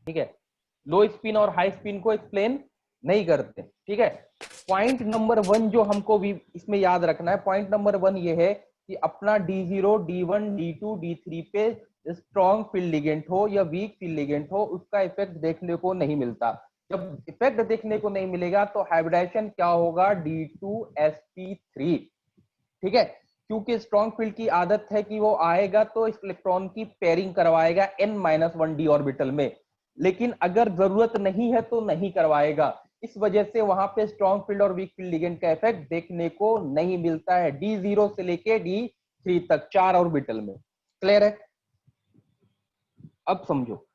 ठीक है, लो स्पिन और हाई स्पिन को एक्सप्लेन नहीं करते। ठीक है, पॉइंट नंबर 1 जो हमको भी इसमें याद रखना है, पॉइंट नंबर 1 ये है कि अपना D0, D1, D2, D3 पे स्ट्रॉन्ग फील्ड लिगेंड हो या वीक फील्ड लिगेंड हो, उसका इफेक्ट देखने को नहीं मिलता। जब इफेक्ट देखने को नहीं मिलेगा तो हाइब्रिडाइजेशन क्या होगा, D2sp3। ठीक है, क्योंकि स्ट्रॉन्ग फील्ड की आदत है कि वो आएगा तो इस इलेक्ट्रॉन की पेयरिंग करवाएगा n-1d ऑर्बिटल में, लेकिन अगर जरूरत नहीं है तो नहीं करवाएगा। इस वजह से वहां पे स्ट्रॉन्ग फील्ड और वीक फील्ड लिगेंड का इफेक्ट देखने को नहीं मिलता है D0 से लेके D3 तक 4 ऑर्बिटल में। क्लियर है? अब समझो,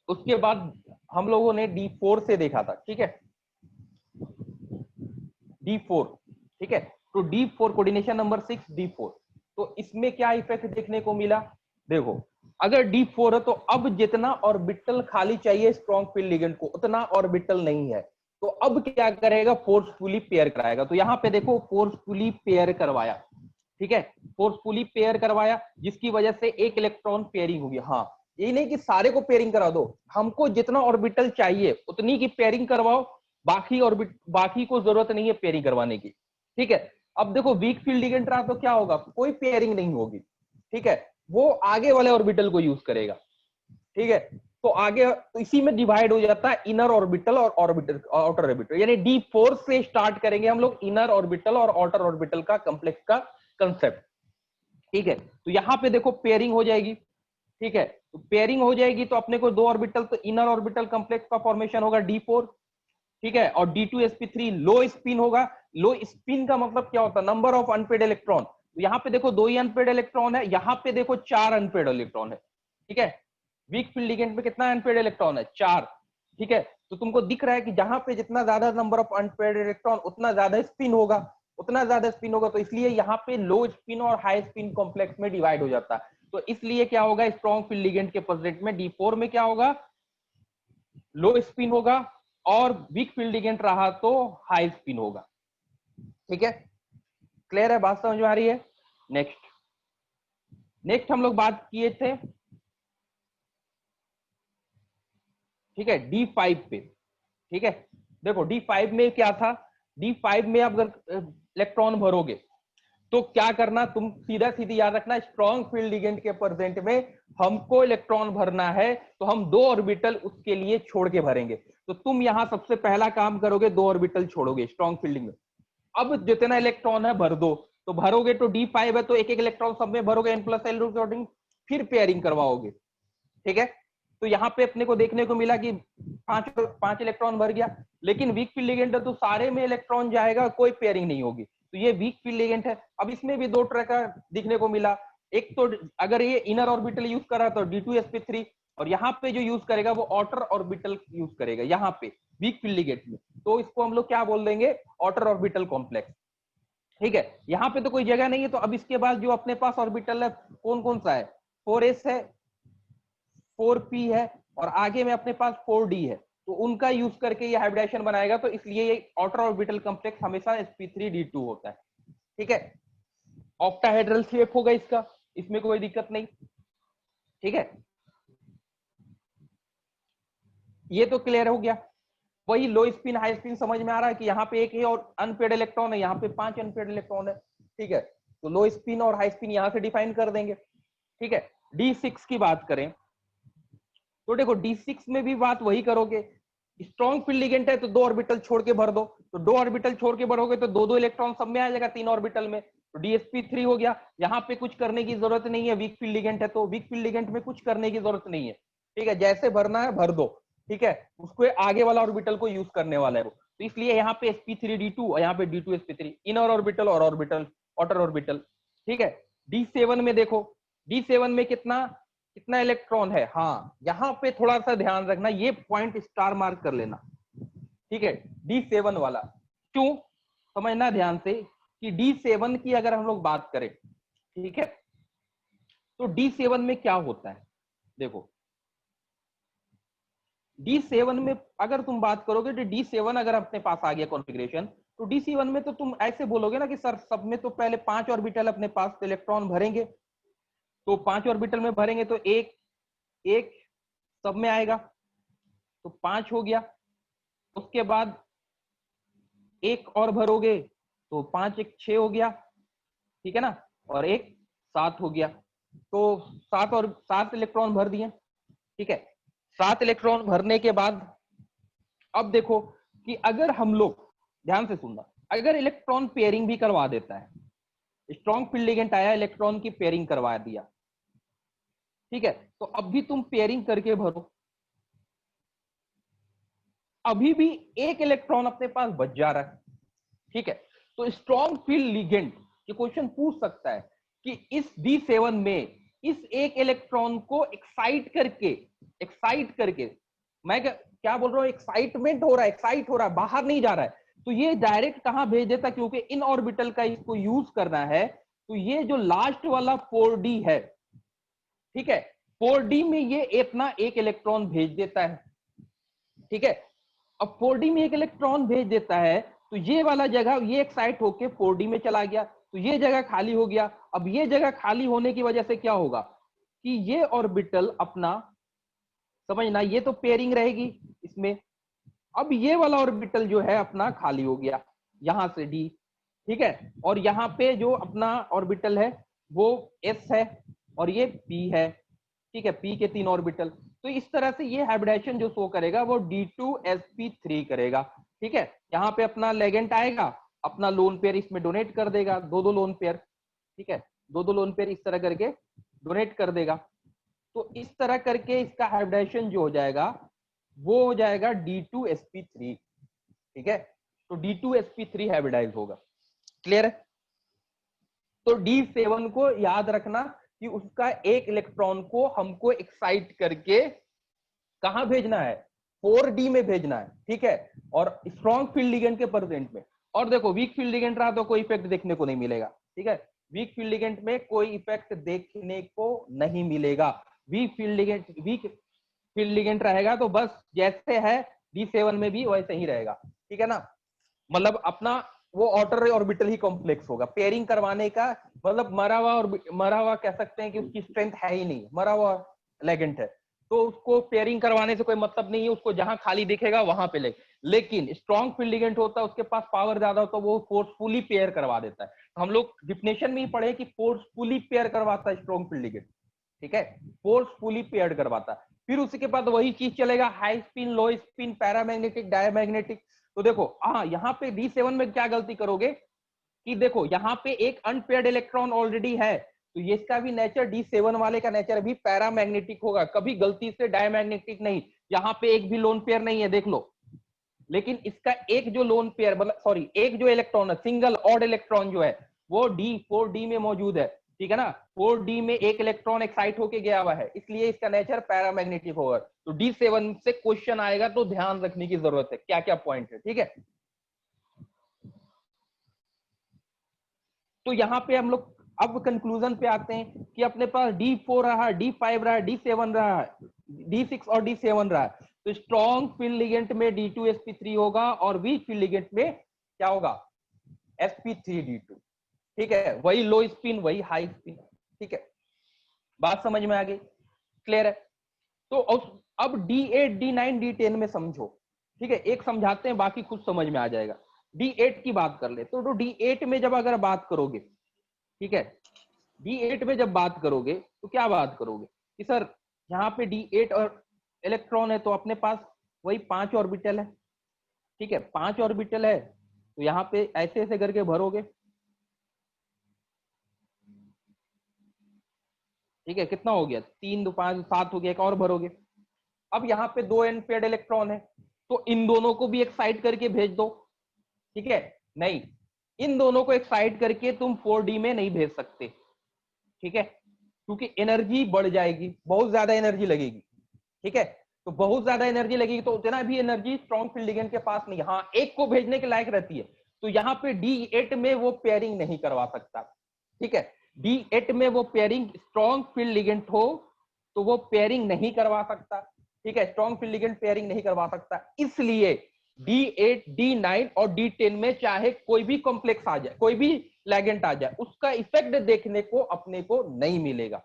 उसके बाद हम लोगों ने D4 से देखा था। ठीक है, D4। ठीक है, तो D4 कोऑर्डिनेशन नंबर 6 D4, तो इसमें क्या इफेक्ट देखने को मिला? देखो, अगर D4 है तो अब जितना ऑर्बिटल खाली चाहिए स्ट्रॉन्ग फील्ड लिगेंड को उतना ऑर्बिटल नहीं है, तो अब क्या करेगा, फोर्सफुली पेयर कराएगा। तो यहां पे देखो फोर्सफुली पेयर करवाया। ठीक है, फोर्सफुली पेयर करवाया जिसकी वजह से एक इलेक्ट्रॉन पेयरिंग होगी। हाँ, ये नहीं कि सारे को पेयरिंग करा दो, हमको जितना ऑर्बिटल चाहिए उतनी की पेयरिंग करवाओ, बाकी को जरूरत नहीं है पेयरिंग करवाने की। ठीक है, अब देखो वीक फील्ड लिगेंड रहा तो क्या होगा, कोई पेयरिंग नहीं होगी। ठीक है, वो आगे वाले ऑर्बिटल को यूज करेगा। ठीक है, तो आगे तो इसी में डिवाइड हो जाता है इनर ऑर्बिटल और ऑर्बिटल आउटर ऑर्बिटल, यानी D4 से स्टार्ट करेंगे हम लोग इनर ऑर्बिटल और आउटर ऑर्बिटल का कॉम्प्लेक्स का कंसेप्ट। ठीक है, तो यहां पे देखो पेयरिंग हो जाएगी। ठीक है, तो पेयरिंग हो जाएगी तो अपने को दो ऑर्बिटल, तो इनर ऑर्बिटल कॉम्प्लेक्स का फॉर्मेशन होगा D4। ठीक है, और D2sp3 लो स्पिन होगा। लो स्पिन का मतलब क्या होता है, नंबर ऑफ अनपेड इलेक्ट्रॉन। तो यहां पे देखो 2 ही अनपेड इलेक्ट्रॉन है, यहां पे देखो 4 अनपेड इलेक्ट्रॉन है। ठीक है, वीक फील्ड लिगेंड में कितना अनपेड इलेक्ट्रॉन है, 4। ठीक है, तो तुमको दिख रहा है कि जहां पे जितना ज्यादा नंबर ऑफ अनपेड इलेक्ट्रॉन उतना ज्यादा स्पिन होगा, उतना ज्यादा स्पिन होगा, तो इसलिए यहाँ पे लो स्पिन और हाई स्पिन कॉम्प्लेक्स में डिवाइड हो जाता है। तो इसलिए क्या होगा, स्ट्रॉन्ग फील्ड लिगेंड के प्रेजेंट में D4 में क्या होगा, लो स्पिन होगा, और वीक फील्ड लिगेंड रहा तो हाई स्पिन होगा। ठीक है, क्लियर है, बात समझ में आ रही है? नेक्स्ट नेक्स्ट हम लोग बात किए थे, ठीक है, D5 पे। ठीक है, देखो D5 में क्या था, D5 में आप अगर इलेक्ट्रॉन भरोगे तो क्या करना, तुम सीधा सीधी याद रखना, स्ट्रॉन्ग फील्ड लिगेंड के प्रेजेंट में हमको इलेक्ट्रॉन भरना है तो हम 2 ऑर्बिटल उसके लिए छोड़ के भरेंगे। तो तुम यहां सबसे पहला काम करोगे, 2 ऑर्बिटल छोड़ोगे स्ट्रॉन्ग फील्डिंग में। अब जितना इलेक्ट्रॉन है भर दो, तो भरोगे तो D5 है तो एक एक इलेक्ट्रॉन सब में भरोगे n+l अकॉर्डिंग, फिर पेयरिंग करवाओगे। ठीक है, तो यहाँ पे अपने को देखने को मिला कि 5 इलेक्ट्रॉन भर गया, लेकिन वीक फील्ड लिगेंड है तो सारे में इलेक्ट्रॉन जाएगा, कोई पेयरिंग नहीं होगी, तो ये वीक फील्ड लिगेंड है। अब इसमें भी 2 तरह का दिखने को मिला, एक तो अगर ये इनर ऑर्बिटल यूज कर रहा तो D2sp3, और यहाँ पे जो यूज करेगा वो आउटर ऑर्बिटल यूज करेगा यहाँ पे वीक फील्ड लिगेंड में, तो इसको हम लोग क्या बोल देंगे, आउटर ऑर्बिटल कॉम्प्लेक्स। ठीक है, यहाँ पे तो कोई जगह नहीं है, तो अब इसके बाद जो अपने पास ऑर्बिटल है कौन कौन सा है, 4s है, 4p है, और आगे में अपने पास 4d है, तो उनका यूज करके ये हाइब्रिडाइजेशन बनाएगा, तो इसलिए ये आउटर ऑर्बिटल कॉम्प्लेक्स हमेशा sp3d2 होता है। ठीक है, ऑक्टाहेड्रल शेप होगा इसका, इसमें कोई दिक्कत नहीं। ठीक है, ये तो क्लियर हो गया। वही लो स्पिन हाई स्पिन समझ में आ रहा है कि यहाँ पे एक ही और अनपेड इलेक्ट्रॉन है, यहाँ पे 5 अनपेड इलेक्ट्रॉन है। ठीक है, तो लो स्पिन और हाई स्पिन यहाँ से डिफाइन कर देंगे। ठीक है, D6 की बात करें तो देखो D6 में भी बात वही करोगे, स्ट्रॉन्ग फील्ड लिगेंड है तो 2 ऑर्बिटल छोड़ के भर दो, तो 2 ऑर्बिटल छोड़ के भरोगे तो 2 इलेक्ट्रॉन सब में आ जाएगा 3 ऑर्बिटल में, तो DsP3 हो गया। यहाँ पे कुछ करने की जरूरत नहीं है, वीक फील्ड लिगेंड है तो वीक फील्ड लिगेंड में कुछ करने की जरूरत नहीं है। ठीक है, जैसे भरना है भर दो। ठीक है, उसको आगे वाला ऑर्बिटल को यूज करने वाला है वो, तो इसलिए यहाँ पे sp3d2 और यहाँ पे D2sp3, इनर ऑर्बिटल और ऑर्बिटल आउटर ऑर्बिटल। ठीक है, D7 में देखो, D7 में कितना कितना इलेक्ट्रॉन है, हाँ यहां पे थोड़ा सा ध्यान रखना, ये पॉइंट स्टार मार्क कर लेना। ठीक है, D7 वाला क्यों, समझना ध्यान से कि D7 की अगर हम लोग बात करें, ठीक है, तो D7 में क्या होता है, देखो D7 में अगर तुम बात करोगे तो D7 अगर अपने पास आ गया कॉन्फ़िगरेशन, तो D7 में तो तुम ऐसे बोलोगे ना कि सर सब में तो पहले 5 ऑर्बिटल अपने पास इलेक्ट्रॉन भरेंगे, तो 5 ऑर्बिटल में भरेंगे तो एक एक सब में आएगा, तो 5 हो गया। उसके बाद एक और भरोगे तो 5 एक 6 हो गया, ठीक है ना, और एक 7 हो गया। तो 7 और 7 इलेक्ट्रॉन भर दिए, ठीक है। 7 इलेक्ट्रॉन भरने के बाद अब देखो कि अगर हम लोग, ध्यान से सुनना, अगर इलेक्ट्रॉन पेयरिंग भी करवा देता है, स्ट्रॉन्ग फील्ड लिगेंड आया, इलेक्ट्रॉन की पेयरिंग करवा दिया, ठीक है, तो अब भी तुम पेयरिंग करके भरो, अभी भी एक इलेक्ट्रॉन अपने पास बच जा रहा है, ठीक है। तो स्ट्रॉन्ग फील्ड लिगेंड ये क्वेश्चन पूछ सकता है कि इस D7 में इस एक इलेक्ट्रॉन को एक्साइट करके, मैं क्या बोल रहा हूं, एक्साइटमेंट हो रहा है, एक्साइट हो रहा है, बाहर नहीं जा रहा है, तो ये डायरेक्ट कहां भेज देता, क्योंकि इन ऑर्बिटल का इसको यूज करना है, तो ये जो लास्ट वाला 4D है, ठीक है, 4D में ये इतना एक इलेक्ट्रॉन भेज देता है, ठीक है। अब 4D में एक इलेक्ट्रॉन भेज देता है, तो ये वाला जगह ये एक्साइट होके 4D में चला गया, तो ये जगह खाली हो गया। अब ये जगह खाली होने की वजह से क्या होगा कि ये ऑर्बिटल अपना, समझना, ये तो पेयरिंग रहेगी इसमें, अब ये वाला ऑर्बिटल जो है अपना खाली हो गया, यहां से D, ठीक है, और यहाँ पे जो अपना ऑर्बिटल है वो S है और ये P है, ठीक है, P के 3 ऑर्बिटल। तो इस तरह से ये हाइब्रिडेशन जो शो करेगा वो D2sp3 करेगा, ठीक है। यहाँ पे अपना लेगेंट आएगा, अपना लोन पेयर इसमें डोनेट कर देगा, दो लोन पेयर, ठीक है, दो लोन पेयर इस तरह करके डोनेट कर देगा। तो इस तरह करके इसका हाइब्रिडेशन जो हो जाएगा वो हो जाएगा D2sp3, ठीक है। तो D2sp3 हाइब्रिडाइज होगा, क्लियर है। तो D7 को याद रखना कि उसका एक इलेक्ट्रॉन को हमको एक्साइट करके कहां भेजना है, 4D में भेजना है, ठीक है, और स्ट्रॉन्ग फील्ड लिगेंड के प्रेजेंट में। और देखो वीक फील्ड लिगेंड रहा तो कोई इफेक्ट देखने को नहीं मिलेगा, ठीक है, वीक फील्ड लिगेंड में कोई इफेक्ट देखने को नहीं मिलेगा। वीक फील्ड लिगेंड रहेगा तो बस जैसे है D7 में भी वैसे ही रहेगा, ठीक है ना, मतलब अपना वो ऑर्डर ऑर्बिटल ही कॉम्प्लेक्स होगा, पेयरिंग करवाने का मतलब मरा हुआ कह सकते हैं कि उसकी स्ट्रेंथ है ही नहीं, मरा हुआ लेगेंट है, तो उसको पेयरिंग करवाने से कोई मतलब नहीं है, उसको जहां खाली दिखेगा वहां पे लेकिन स्ट्रॉन्ग फील्ड लिगेंट होता है, उसके पास पावर ज्यादा होता है, वो फोर्सफुली पेयर करवा देता है। तो हम लोग डिफिनेशन में ही पढ़े कि फोर्सफुली पेयर करवाता है स्ट्रॉन्ग फील्ड लिगेंट, ठीक है, फोर्सफुली पेयर्ड करवाता है। फिर उसके बाद वही चीज चलेगा, हाई स्पिन, लो स्पिन, पैरामैग्नेटिक, डायमैग्नेटिक। तो देखो यहाँ पे D7 में क्या गलती करोगे कि देखो यहाँ पे एक अनपेयर्ड इलेक्ट्रॉन ऑलरेडी है, तो ये इसका भी नेचर, D7 वाले का नेचर भी पैरामैग्नेटिक होगा, कभी गलती से डायमैग्नेटिक नहीं। यहाँ पे एक भी लोन पेयर नहीं है, देख लो, लेकिन इसका एक जो लोन पेयर, मतलब सॉरी एक जो इलेक्ट्रॉन है, सिंगल ऑड इलेक्ट्रॉन जो है वो D4D में मौजूद है, ठीक है ना, 4D में एक इलेक्ट्रॉन एक्साइट होके गया हुआ है, इसलिए इसका नेचर पैरामैग्नेटिक होगा। तो D7 से क्वेश्चन आएगा तो ध्यान रखने की जरूरत है क्या क्या पॉइंट है, ठीक है। तो यहाँ पे हम लोग अब कंक्लूजन पे आते हैं कि अपने पास D4 रहा, D5 रहा, D7 रहा, D6 और D7 रहा, तो स्ट्रॉन्ग फील्ड लिगेंट में D2sp3 होगा और वीक फील्ड लिगेंट में क्या होगा, sp3d2, ठीक है, वही लो स्पिन वही हाई स्पिन, ठीक है, बात समझ में आ गई, क्लियर है। तो अब D8 D9 D10 में समझो, ठीक है, एक समझाते हैं बाकी खुद समझ में आ जाएगा। D8 की बात कर ले तो D8 में जब अगर बात करोगे, ठीक है, D8 में जब बात करोगे तो क्या बात करोगे कि सर यहाँ पे D8 और इलेक्ट्रॉन है तो अपने पास वही 5 ऑर्बिटल है, ठीक है, 5 ऑर्बिटल है, तो यहाँ पे ऐसे ऐसे करके भरोगे, ठीक है, कितना हो गया, 3 2 5 7 हो गया, एक और भरोगे। अब यहाँ पे 2 अनपेयर्ड इलेक्ट्रॉन है, तो इन दोनों को भी एक्साइट करके भेज दो, ठीक है, नहीं, इन दोनों को एक्साइट करके तुम 4D में नहीं भेज सकते, ठीक है, क्योंकि एनर्जी बढ़ जाएगी, बहुत ज्यादा एनर्जी लगेगी, ठीक है, तो बहुत ज्यादा एनर्जी लगेगी तो उतना भी एनर्जी स्ट्रॉन्ग फील्ड लिगेंड के पास नहीं, हाँ एक को भेजने के लायक रहती है। तो यहाँ पे D8 में वो पेयरिंग नहीं करवा सकता, ठीक है, D8 में वो पेयरिंग स्ट्रॉन्ग फील्ड लिगेंड हो तो वो पेयरिंग नहीं करवा सकता, ठीक है, स्ट्रॉन्ग फील्ड लिगेंड पेयरिंग नहीं करवा सकता, इसलिए D8 D9 और D10 में चाहे कोई भी कॉम्प्लेक्स आ जाए, कोई भी लेगेंट आ जाए, उसका इफेक्ट देखने को अपने को नहीं मिलेगा,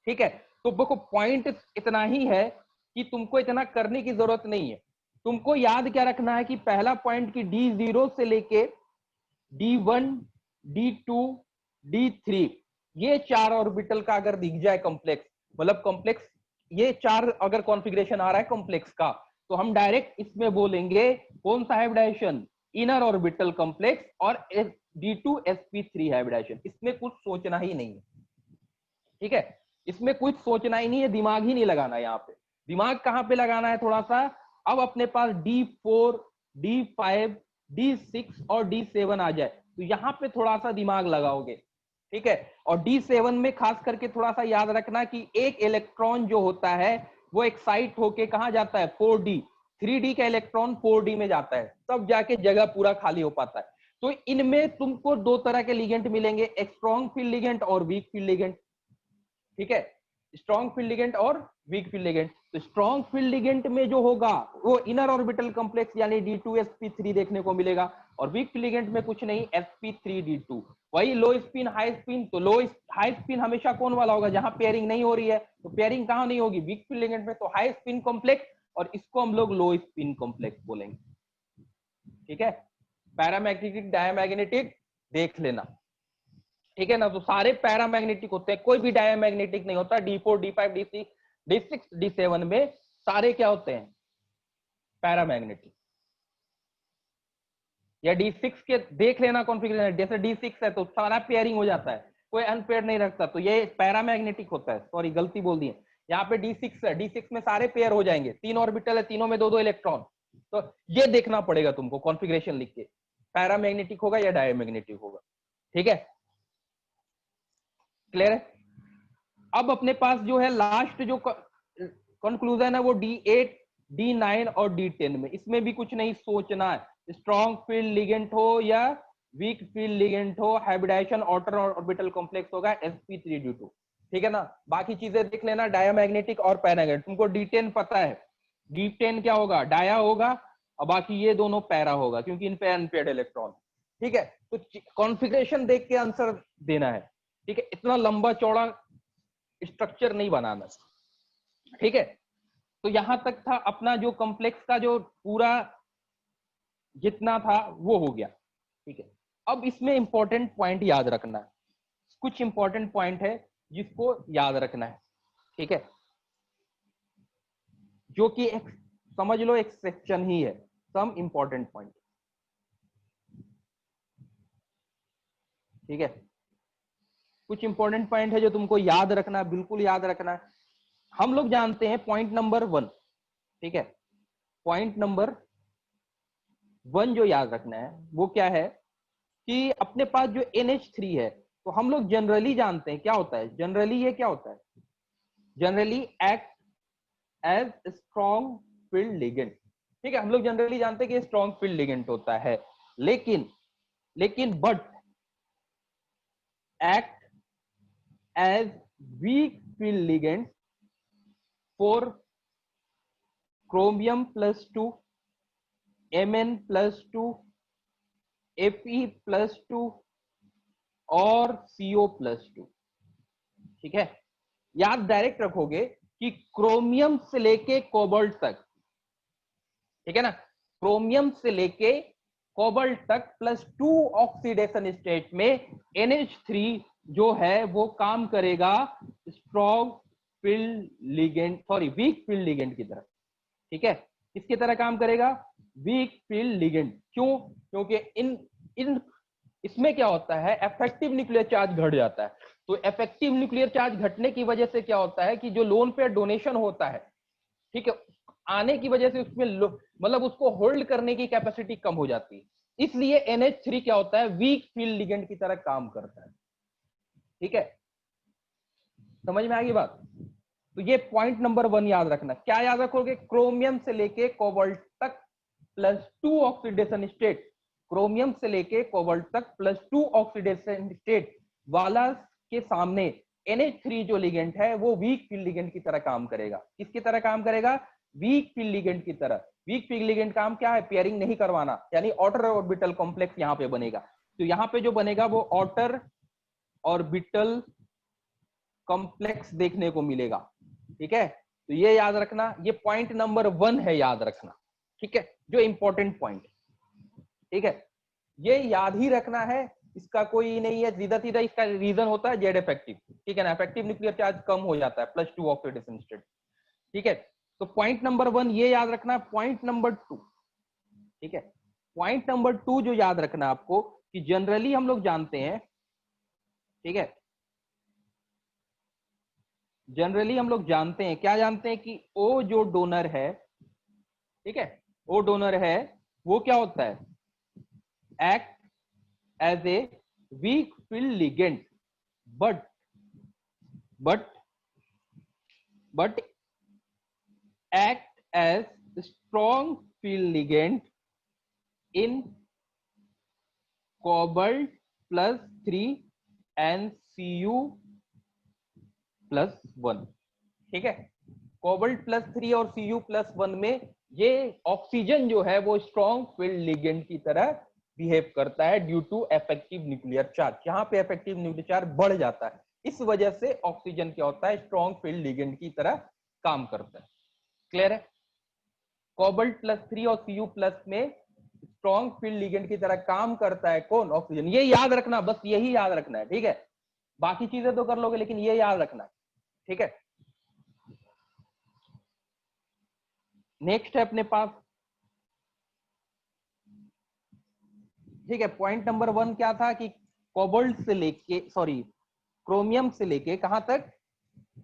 ठीक है। तो देखो पॉइंट इतना ही है कि तुमको इतना करने की जरूरत नहीं है। तुमको याद क्या रखना है कि पहला पॉइंट की D0 से लेके D1, D2, D3 ये 4 ऑर्बिटल का अगर दिख जाए कॉम्प्लेक्स, मतलब कॉम्प्लेक्स ये 4 अगर कॉन्फ़िगरेशन आ रहा है कॉम्प्लेक्स का, तो हम डायरेक्ट इसमें बोलेंगे कौन सा हाइब्रिडाइजेशन, इनर ऑर्बिटल कॉम्प्लेक्स और D2sp3 हाइब्रिडाइजेशन। इसमें कुछ सोचना ही नहीं है, ठीक है, इसमें कुछ सोचना ही नहीं है, दिमाग ही नहीं लगाना है। यहाँ पे दिमाग कहां पे लगाना है थोड़ा सा, अब अपने पास D4, D5, D6 और D7 आ जाए तो यहाँ पे थोड़ा सा दिमाग लगाओगे, ठीक है। और D7 में खास करके थोड़ा सा याद रखना कि एक इलेक्ट्रॉन जो होता है वो एक्साइट होके कहां जाता है, 4D, 3D का इलेक्ट्रॉन 4D में जाता है, तब जाके जगह पूरा खाली हो पाता है। तो इनमें तुमको दो तरह के लिगेंड मिलेंगे, एक स्ट्रॉन्ग फील्ड लिगेंड और वीक फील्ड लिगेंड, ठीक है, स्ट्रॉन्ग फील्ड लिगेंड और वीक फील्ड लिगेंड। तो स्ट्रॉन्ग फील्ड लिगेंड में जो होगा वो इनर ऑर्बिटल कॉम्प्लेक्स यानी D2sp3 देखने को मिलेगा, और वीक फील्ड लिगेंड में कुछ नहीं, sp3d2। वही लो स्पिन हाई स्पिन, तो लो हाई स्पिन हमेशा कौन वाला होगा, जहां पेयरिंग नहीं हो रही है, तो पेयरिंग कहां नहीं होगी, वीक फील्ड लिगेंड में, तो हाई स्पिन कॉम्प्लेक्स, और इसको हम लोग लो स्पिन कॉम्प्लेक्स बोलेंगे, ठीक है। पैरामैग्नेटिक डायमैग्नेटिक देख लेना, ठीक है ना। तो सारे पैरामैग्नेटिक होते हैं, कोई भी डायमैग्नेटिक नहीं होता। D4, D5, D6, D6, D7 में सारे क्या होते हैं, पैरामैग्नेटिक। या D6 के देख लेना कॉन्फ़िगरेशन, जैसे D6 है तो सारा पेयरिंग हो जाता है, कोई अनपेयर नहीं रखता, तो ये पैरामैग्नेटिक होता है। सॉरी गलती बोल दी है, यहाँ पे D6 है, D6 में सारे पेयर हो जाएंगे, 3 ऑर्बिटल है, तीनों में 2-2 इलेक्ट्रॉन। तो ये देखना पड़ेगा तुमको कॉन्फ़िगरेशन लिख के, पैरामैग्नेटिक होगा या डायमैग्नेटिक होगा, ठीक है, क्लियर है। अब अपने पास जो है लास्ट जो कंक्लूजन है वो D8, D9 और D10 में, इसमें भी कुछ नहीं सोचना है, स्ट्रॉन्ग फील्ड लिगेंड हो या वीक फील्ड लिगेंड हो, हाइब्रिडाइजेशन आउटर ऑर्बिटल कॉम्प्लेक्स होगा sp3d2, ठीक है ना। बाकी चीजें देख लेना, डायमैग्नेटिक और पैरामैग्नेटिक। तुमको D10 पता है, D10 क्या होगा, डाया होगा, और बाकी ये दोनों पैरा होगा क्योंकि इन पे अनपेयर्ड इलेक्ट्रॉन, ठीक है। तो कॉन्फ़िगरेशन देख के आंसर देना है, ठीक है, इतना लंबा चौड़ा स्ट्रक्चर नहीं बनाना, ठीक है। तो यहां तक था अपना जो कॉम्प्लेक्स का जो पूरा जितना था वो हो गया, ठीक है। अब इसमें इंपॉर्टेंट पॉइंट याद रखना है, कुछ इंपॉर्टेंट पॉइंट है जिसको याद रखना है, ठीक है, जो कि एक समझ लो एक सेक्शन ही है, सम इंपॉर्टेंट पॉइंट, ठीक है। कुछ इंपॉर्टेंट पॉइंट है जो तुमको याद रखना है, बिल्कुल याद रखना है। हम लोग जानते हैं पॉइंट नंबर 1, ठीक है, पॉइंट नंबर 1 जो याद रखना है वो क्या है कि अपने पास जो NH3 है, तो हम लोग जनरली जानते हैं क्या होता है, जनरली ये क्या होता है, generally act as strong field ligand, ठीक है, हम लोग जनरली जानते हैं कि स्ट्रॉन्ग फील्ड लिगेंड होता है, लेकिन but act as weak field ligand for chromium+2, Mn+2, Fe+2 और CO+2, ठीक है। याद डायरेक्ट रखोगे कि क्रोमियम से लेके कोबाल्ट तक, ठीक है ना, क्रोमियम से लेके कोबाल्ट तक +2 ऑक्सीडेशन स्टेट में NH3 जो है वो काम करेगा strong field ligand, sorry week field ligand की तरह, ठीक है। किसकी तरह काम करेगा, वीक फील्ड लिगेंड। क्यों, क्योंकि इन इन इसमें क्या होता है, इफेक्टिव न्यूक्लियर चार्ज घट जाता है। तो इफेक्टिव न्यूक्लियर चार्ज घटने की वजह से क्या होता है कि जो लोन पेयर डोनेशन होता है, ठीक है, आने की वजह से उसमें मतलब उसको होल्ड करने की कैपेसिटी कम हो जाती है, इसलिए NH3 क्या होता है, वीक फील्ड लिगेंड की तरह काम करता है, ठीक है, समझ में आ गई बात। तो ये पॉइंट नंबर 1 याद रखना, क्या याद रखोगे, क्रोमियम से लेके कोबाल्ट तक +2 ऑक्सीडेशन स्टेट, क्रोमियम से लेके कोबाल्ट तक +2 ऑक्सीडेशन स्टेट वाला के सामने NH3 जो लिगेंड है वो वीक फील्ड लिगेंड की तरह काम करेगा। किसकी तरह काम करेगा, वीक फील्ड लिगेंड की तरह। वीक फील्ड लिगेंड काम क्या है, पेयरिंग नहीं करवाना, यानी आउटर ऑर्बिटल कॉम्प्लेक्स यहाँ पे बनेगा। तो यहाँ पे जो बनेगा वो आउटर ऑर्बिटल कॉम्प्लेक्स देखने को मिलेगा, ठीक है। तो ये याद रखना, ये पॉइंट नंबर 1 है, याद रखना, ठीक है, जो इंपॉर्टेंट पॉइंट, ठीक है, ये याद ही रखना है, इसका कोई नहीं है, सीधा सीधा इसका रीजन होता है जेड इफेक्टिव, ठीक है ना, इफेक्टिव न्यूक्लियर चार्ज कम हो जाता है +2 ऑक्सीडेशन स्टेट, ठीक है। तो पॉइंट नंबर 1 ये याद रखना, पॉइंट नंबर 2, ठीक है, पॉइंट नंबर 2 जो याद रखना आपको कि जनरली हम लोग जानते हैं, ठीक है, जनरली हम लोग जानते हैं, क्या जानते हैं कि ओ जो डोनर है, ठीक है, ओ डोनर है, वो क्या होता है, act as a weak field ligand, but but but act as strong field ligand in Cobalt+3 and Cu+1, ठीक है। Cobalt+3 और Cu+1 में ये ऑक्सीजन जो है वो स्ट्रॉन्ग फील्ड लिगेंड की तरह बिहेव करता है due to effective nuclear charge, यहाँ पे इफेक्टिव न्यूक्लियर चार्ज बढ़ जाता है, इस वजह से ऑक्सीजन क्या होता है, स्ट्रॉन्ग फील्ड लिगेंड की तरह काम करता है। क्लियर है? Cobalt+3 और Cu+ में स्ट्रॉन्ग फील्ड लिगेंड की तरह काम करता है कौन, ऑक्सीजन, ये याद रखना, बस यही याद रखना है, ठीक है, बाकी चीजें तो कर लोगे लेकिन ये याद रखना है, ठीक है। नेक्स्ट है अपने पास, ठीक है, पॉइंट नंबर 1 क्या था कि कोबाल्ट से लेके, सॉरी, क्रोमियम से लेके कहां तक,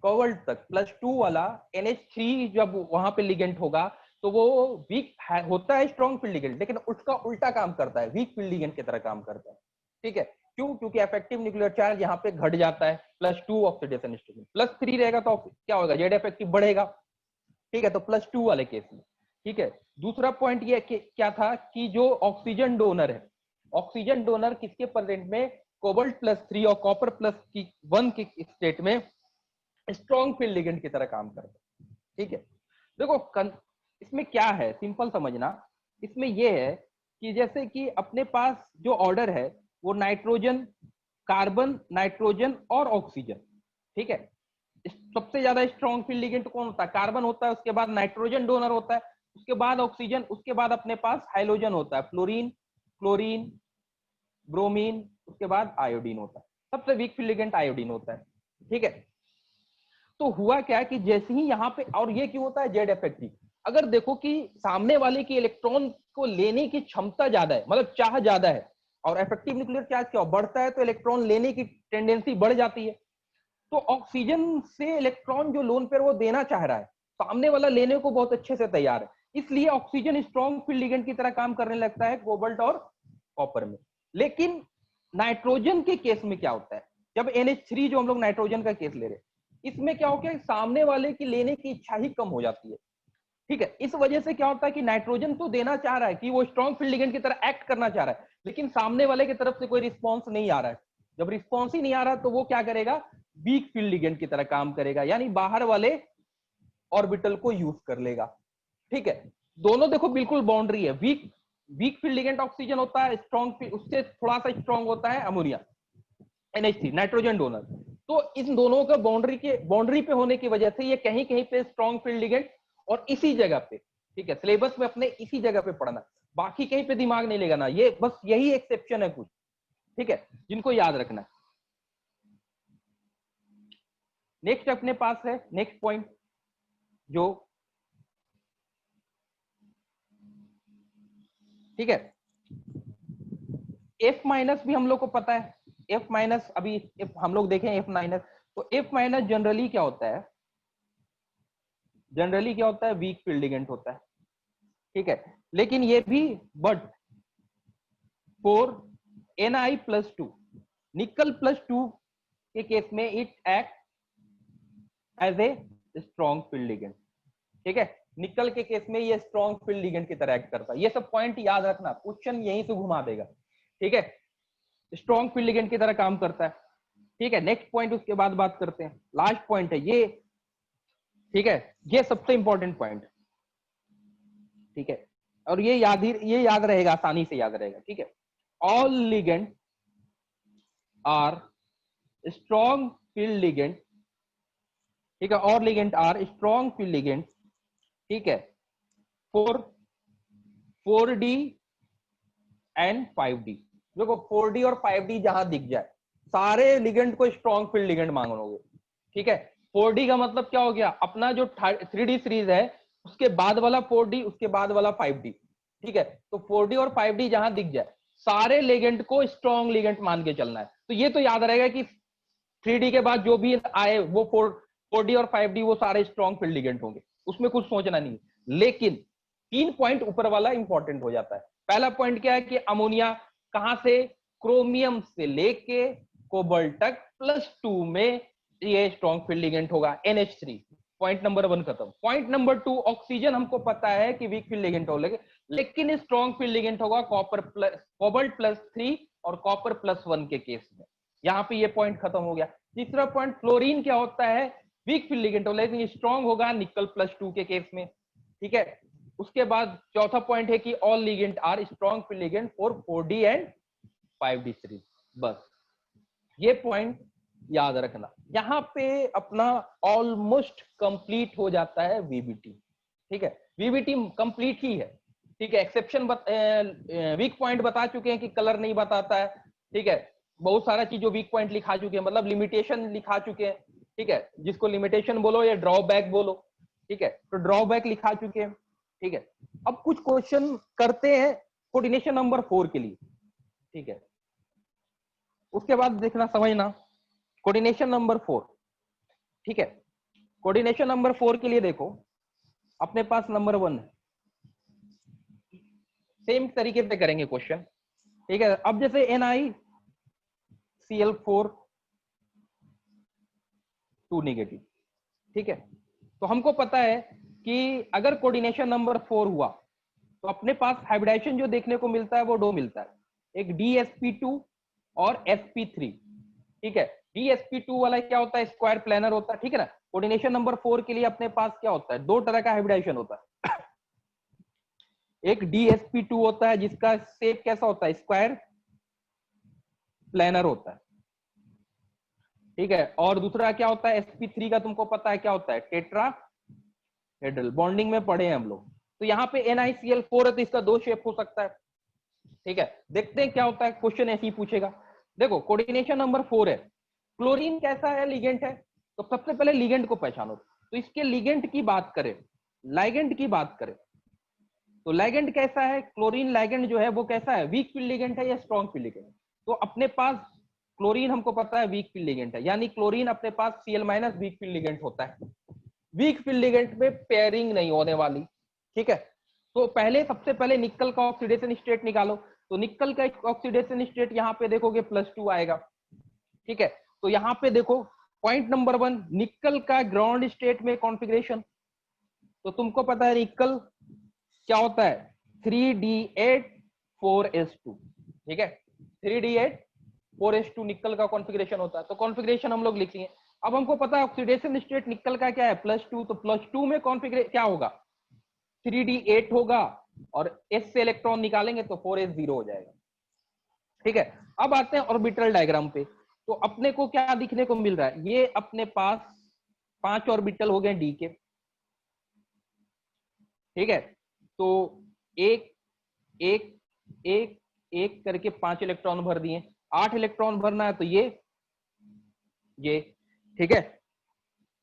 कोबाल्ट तक, +2 वाला NH3 जब वहां पे लिगेंड होगा तो वो वीक होता है स्ट्रॉन्ग फील्ड लिगेंड, लेकिन उसका उल्टा काम करता है, वीक फील्ड लिगेंड की तरह काम करता है, ठीक है। क्यों? क्योंकि इफेक्टिव न्यूक्लियर चार्ज यहाँ पे घट जाता है, +2 ऑक्सीडेशन स्टेट, +3 रहेगा तो क्या होगा, जेड इफेक्टिव बढ़ेगा, ठीक है, तो +2 वाले केस में, ठीक है। दूसरा पॉइंट ये क्या था कि जो ऑक्सीजन डोनर है, ऑक्सीजन डोनर किसके प्रेजेंट में, Cobalt+3 और Copper+1 के स्टेट में स्ट्रॉन्ग फील्ड लिगेंड की तरह काम करता है, ठीक है। देखो इसमें क्या है, सिंपल समझना, इसमें यह है कि जैसे कि अपने पास जो ऑर्डर है वो नाइट्रोजन, कार्बन, नाइट्रोजन और ऑक्सीजन, ठीक है। सबसे ज्यादा स्ट्रॉन्ग फील्ड लिगेंड कौन होता है, कार्बन होता है, उसके बाद नाइट्रोजन डोनर होता है, उसके बाद ऑक्सीजन, उसके बाद अपने पास हाइड्रोजन होता है, फ्लोरीन, क्लोरीन, ब्रोमीन, उसके बाद आयोडीन होता है, सबसे वीक फील्ड लिगेंड आयोडीन होता है, ठीक है। तो हुआ क्या कि जैसे ही यहाँ पे, और ये क्यों होता है, जेड इफेक्टिव, अगर देखो कि सामने वाले की इलेक्ट्रॉन को लेने की क्षमता ज्यादा है, मतलब चाह ज्यादा है, और इफेक्टिव न्यूक्लियर चार्ज क्या बढ़ता है तो इलेक्ट्रॉन लेने की टेंडेंसी बढ़ जाती है, तो ऑक्सीजन से इलेक्ट्रॉन जो लोन पेयर वो देना चाह रहा है, सामने वाला लेने को बहुत अच्छे से तैयार है, इसलिए ऑक्सीजन स्ट्रॉन्ग फील्ड लिगेंड की तरह काम करने लगता है कोबाल्ट और कॉपर में। लेकिन नाइट्रोजन के केस में क्या होता है, जब NH3 जो हम लोग नाइट्रोजन का केस ले रहे हैं, इसमें क्या हो गया, सामने वाले की लेने की इच्छा ही कम हो जाती है, ठीक है। इस वजह से क्या होता है कि नाइट्रोजन तो देना चाह रहा है कि वो स्ट्रॉन्ग फील्ड लिगेंड की तरह एक्ट करना चाह रहा है, लेकिन सामने वाले की तरफ से कोई रिस्पॉन्स नहीं आ रहा है, जब रिस्पॉन्स ही नहीं आ रहा तो वो क्या करेगा, वीक फील्ड लिगेंड की तरह काम करेगा, यानी बाहर वाले ऑर्बिटल को यूज कर लेगा, ठीक है। दोनों देखो बिल्कुल बाउंड्री है, weak weak field ligand oxygen होता है, स्ट्रॉन्ग उससे थोड़ा सा स्ट्रॉन्ग होता है अमोनिया, NH3 नाइट्रोजन डोनर। तो इन दोनों का बाउंड्री पे होने की वजह से ये कहीं कहीं पे स्ट्रॉन्ग फील्ड लिगेंड, और इसी जगह पे, ठीक है, सिलेबस में अपने इसी जगह पे पढ़ना, बाकी कहीं पे दिमाग नहीं लेगा ना, ये बस यही एक्सेप्शन है कुछ, ठीक है, जिनको याद रखना है। नेक्स्ट अपने पास है नेक्स्ट पॉइंट, जो, ठीक है, F- भी हम लोग को पता है, F- अभी हम लोग देखें F-, तो F- जनरली क्या होता है, जनरली क्या होता है, वीक फील्ड लिगेंड होता है, ठीक है, लेकिन ये भी, बट फॉर Ni+2, निकल+2 के केस में it act as a strong field ligand, ठीक है, निकल के केस में ये स्ट्रॉन्ग फील्ड लिगेंड की तरह एक्ट करता है, ये सब पॉइंट याद रखना, क्वेश्चन यहीं से घुमा देगा, ठीक है, स्ट्रॉन्ग फील्ड लिगेंड की तरह काम करता है, ठीक है। नेक्स्ट पॉइंट उसके बाद बात करते हैं, लास्ट पॉइंट है ये, ठीक है, ये सबसे इंपॉर्टेंट पॉइंट, ठीक है, और ये याद रहेगा, आसानी से याद रहेगा, ठीक है। All ligand are strong field ligand ठीक है, और ligand are strong field ligand, ठीक है, फॉर 4D एंड 5D। देखो 4D और 5D जहां दिख जाए सारे लिगेंड को स्ट्रॉन्ग फील्ड लिगेंड मांगोगे, ठीक है। 4D का मतलब क्या हो गया, अपना जो 3D सीरीज है उसके बाद वाला 4D, उसके बाद वाला 5D, ठीक है। तो 4D और 5D जहां दिख जाए सारे लिगेंड को स्ट्रॉन्ग लिगेंड मान के चलना है। तो ये तो याद रहेगा कि 3D के बाद जो भी आए वो 4D और 5D वो सारे स्ट्रॉन्ग फील्ड लिगेंड होंगे, उसमें कुछ सोचना नहीं। लेकिन 3 पॉइंट ऊपर वाला इंपॉर्टेंट हो जाता है। पहला पॉइंट क्या है कि अमोनिया कहां से, क्रोमियम से लेके कोबाल्ट तक +2 में ये स्ट्रॉन्ग फील्ड लिगेंड होगा, NH3। पॉइंट नंबर 1 खत्म। पॉइंट नंबर 2, ऑक्सीजन हमको पता है कि वीक फील्ड लिगेंड होगा, लेकिन स्ट्रॉन्ग फील्ड लिगेंड होगा कोबाल्ट +3 और कॉपर +1 के केस में। यहाँ पे ये पॉइंट खत्म हो गया। तीसरा पॉइंट, क्लोरीन क्या होता है, वीक फील्ड लिगेंड होगा लेकिन स्ट्रॉन्ग होगा निकल +2 के केस में, ठीक है। उसके बाद चौथा पॉइंट है कि all ligand are strong field ligand for 4D and 5D series. बस ये पॉइंट याद रखना। यहां पे अपना ऑलमोस्ट कंप्लीट हो जाता है वीबीटी, ठीक है। वीबीटी कंप्लीट ही है, ठीक है। एक्सेप्शन वीक पॉइंट बता चुके हैं कि कलर नहीं बताता है, ठीक है। बहुत सारा चीज जो वीक पॉइंट लिखा चुके हैं, मतलब लिमिटेशन लिखा चुके हैं, ठीक है। जिसको लिमिटेशन बोलो या ड्रॉबैक बोलो, ठीक है। तो ड्रॉबैक लिखा चुके हैं, ठीक है। अब कुछ क्वेश्चन करते हैं कोऑर्डिनेशन नंबर 4 के लिए, ठीक है। उसके बाद देखना समझना कोऑर्डिनेशन नंबर 4, ठीक है। कोऑर्डिनेशन नंबर 4 के लिए देखो अपने पास नंबर 1 है, सेम तरीके से करेंगे क्वेश्चन, ठीक है। अब जैसे NiCl4 2 नेगेटिव, ठीक है। तो हमको पता है कि अगर कोऑर्डिनेशन नंबर 4 हुआ तो अपने पास हाइब्रिडाइजेशन जो देखने को मिलता है वो दो मिलता है, एक DsP2 और sp3, ठीक है। DsP2 वाला क्या होता है, स्क्वायर प्लानर होता है, ठीक है ना। कोऑर्डिनेशन नंबर 4 के लिए अपने पास क्या होता है, दो तरह का हाइब्रिडाइजेशन होता है। एक DsP2 होता है जिसका शेप कैसा होता है, स्क्वायर प्लानर होता है, ठीक है। और दूसरा क्या होता है, sp3 का तुमको पता है क्या होता है, टेट्राहेड्रल। बॉन्डिंग में पढ़े हैं हम लोग। तो यहाँ पे NiCl4 है तो इसका दो शेप हो सकता है, ठीक है। देखते हैं क्या होता है, क्वेश्चन ऐसे ही पूछेगा। देखो कोऑर्डिनेशन नंबर 4 है, क्लोरीन कैसा है, लिगेंड है। तो सबसे पहले लिगेंड को पहचानो। तो इसके लिगेंड की बात करें, लाइगेंड की बात करें, तो लाइगेंड कैसा है, क्लोरीन लाइगेंड जो है वो कैसा है, वीक फील्ड लिगेंड है या स्ट्रॉन्ग फील्ड लिगेंड। तो अपने पास क्लोरीन हमको पता है वीक फील्ड लिगेंड है, यानी क्लोरीन अपने पास Cl- वीक फील्ड लिगेंड होता है। वीक फील्ड लिगेंड में पेयरिंग नहीं होने वाली, ठीक है। तो पहले सबसे पहले निकल का ऑक्सीडेशन स्टेट निकालो। तो निकल का ऑक्सीडेशन स्टेट यहाँ पे देखोगे +2 आएगा, ठीक है। तो यहाँ पे देखो पॉइंट नंबर 1, निकल का ग्राउंड स्टेट में कॉन्फ़िगरेशन। तो तुमको पता है निकल क्या होता है, 3D8 4s2, ठीक है। 3D8 4s2 निकल का कॉन्फ़िगरेशन होता है। तो कॉन्फ़िगरेशन हम लोग लिख लिए। अब हमको पता है ऑक्सीडेशन स्टेट निकल का क्या है, +2। तो +2 में कॉन्फ़िगरेशन क्या होगा, 3D8 होगा, और s से इलेक्ट्रॉन निकालेंगे तो 4s0 हो जाएगा, ठीक है। अब आते हैं ऑर्बिटल डायग्राम पे। तो अपने को क्या दिखने को मिल रहा है, ये अपने पास 5 ऑर्बिटल हो गए डी के, ठीक है। तो एक एक एक एक करके 5 इलेक्ट्रॉन भर दिए, 8 इलेक्ट्रॉन भरना है तो ये, ठीक है।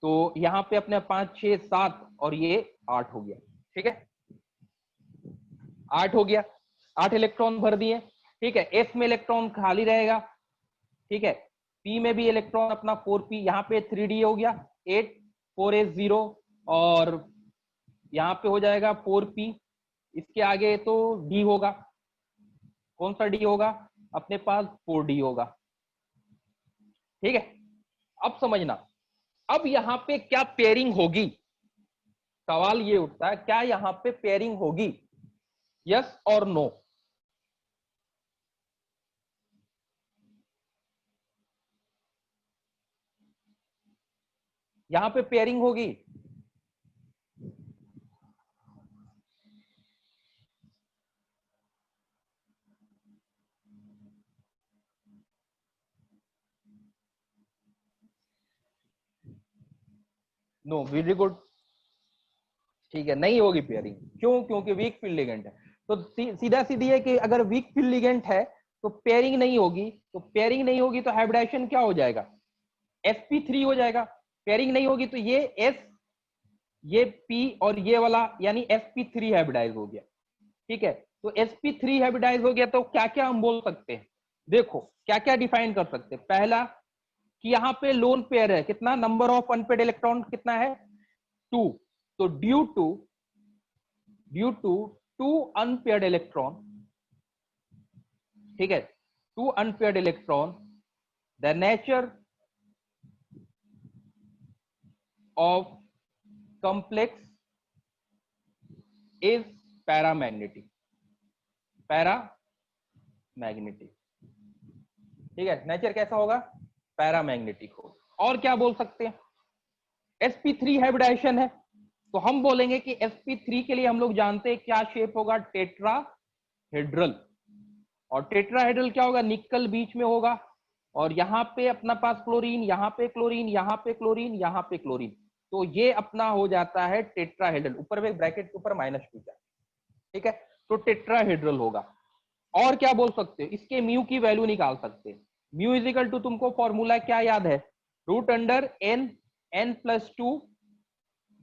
तो यहाँ पे अपने 5 6 7 और ये 8 हो गया, ठीक है। 8 हो गया, 8 इलेक्ट्रॉन भर दिए, ठीक है। एस में इलेक्ट्रॉन खाली रहेगा, ठीक है। पी में भी इलेक्ट्रॉन अपना 4p, यहाँ पे 3d हो गया 8 4s0, और यहाँ पे हो जाएगा 4p। इसके आगे तो d होगा, कौन सा d होगा, अपने पास 4d होगा, ठीक है। अब समझना, अब यहाँ पे क्या पेयरिंग होगी, सवाल ये उठता है क्या यहाँ पे पेयरिंग होगी, यस और नो। यहाँ पे पेयरिंग होगी, नो, वेरी गुड। ठीक है, नहीं होगी पेयरिंग। क्यों? क्योंकि वीक फील्ड लिगेंड है। तो सीधा सीधी है कि अगर वीक फील्ड लिगेंड है तो पेयरिंग नहीं होगी। तो पेयरिंग नहीं होगी तो हाइब्रिडाइजेशन क्या हो जाएगा? sp3 हो जाएगा। पेयरिंग नहीं होगी तो ये s, ये p और ये वाला यानी sp3 हाइब्रिडाइज हो गया। ठीक है, तो sp3 हाइब्रिडाइज हो गया तो क्या क्या हम बोल सकते हैं? देखो क्या क्या डिफाइन कर सकते हैं। पहला कि यहाँ पे लोन पेयर है, कितना नंबर ऑफ अनपेड इलेक्ट्रॉन कितना है? 2। तो due to two unpaired electron, ठीक है, two unpaired electron, the nature of complex is paramagnetic, paramagnetic. ठीक है, नेचर कैसा होगा? पैरामैग्नेटिक हो। और क्या बोल सकते हैं? sp3 हाइब्रिडाइजेशन है तो हम बोलेंगे कि sp3 के लिए हम लोग जानते हैं क्या शेप होगा? टेट्राहेड्रल। और टेट्राहेड्रल क्या होगा? निकल बीच में होगा और यहाँ पे अपना पास क्लोरीन, यहाँ पे क्लोरीन, यहाँ पे क्लोरीन, यहाँ पे क्लोरीन। तो ये अपना हो जाता है टेट्राहेड्रल। ऊपर में ब्रैकेट के ऊपर -2 का। ठीक है, तो टेट्राहेड्रल होगा। और क्या बोल सकते हैं? इसके म्यू की वैल्यू निकाल सकते हैं। म्यू इज इक्वल टू, तुमको फॉर्मूला क्या याद है? √n+2।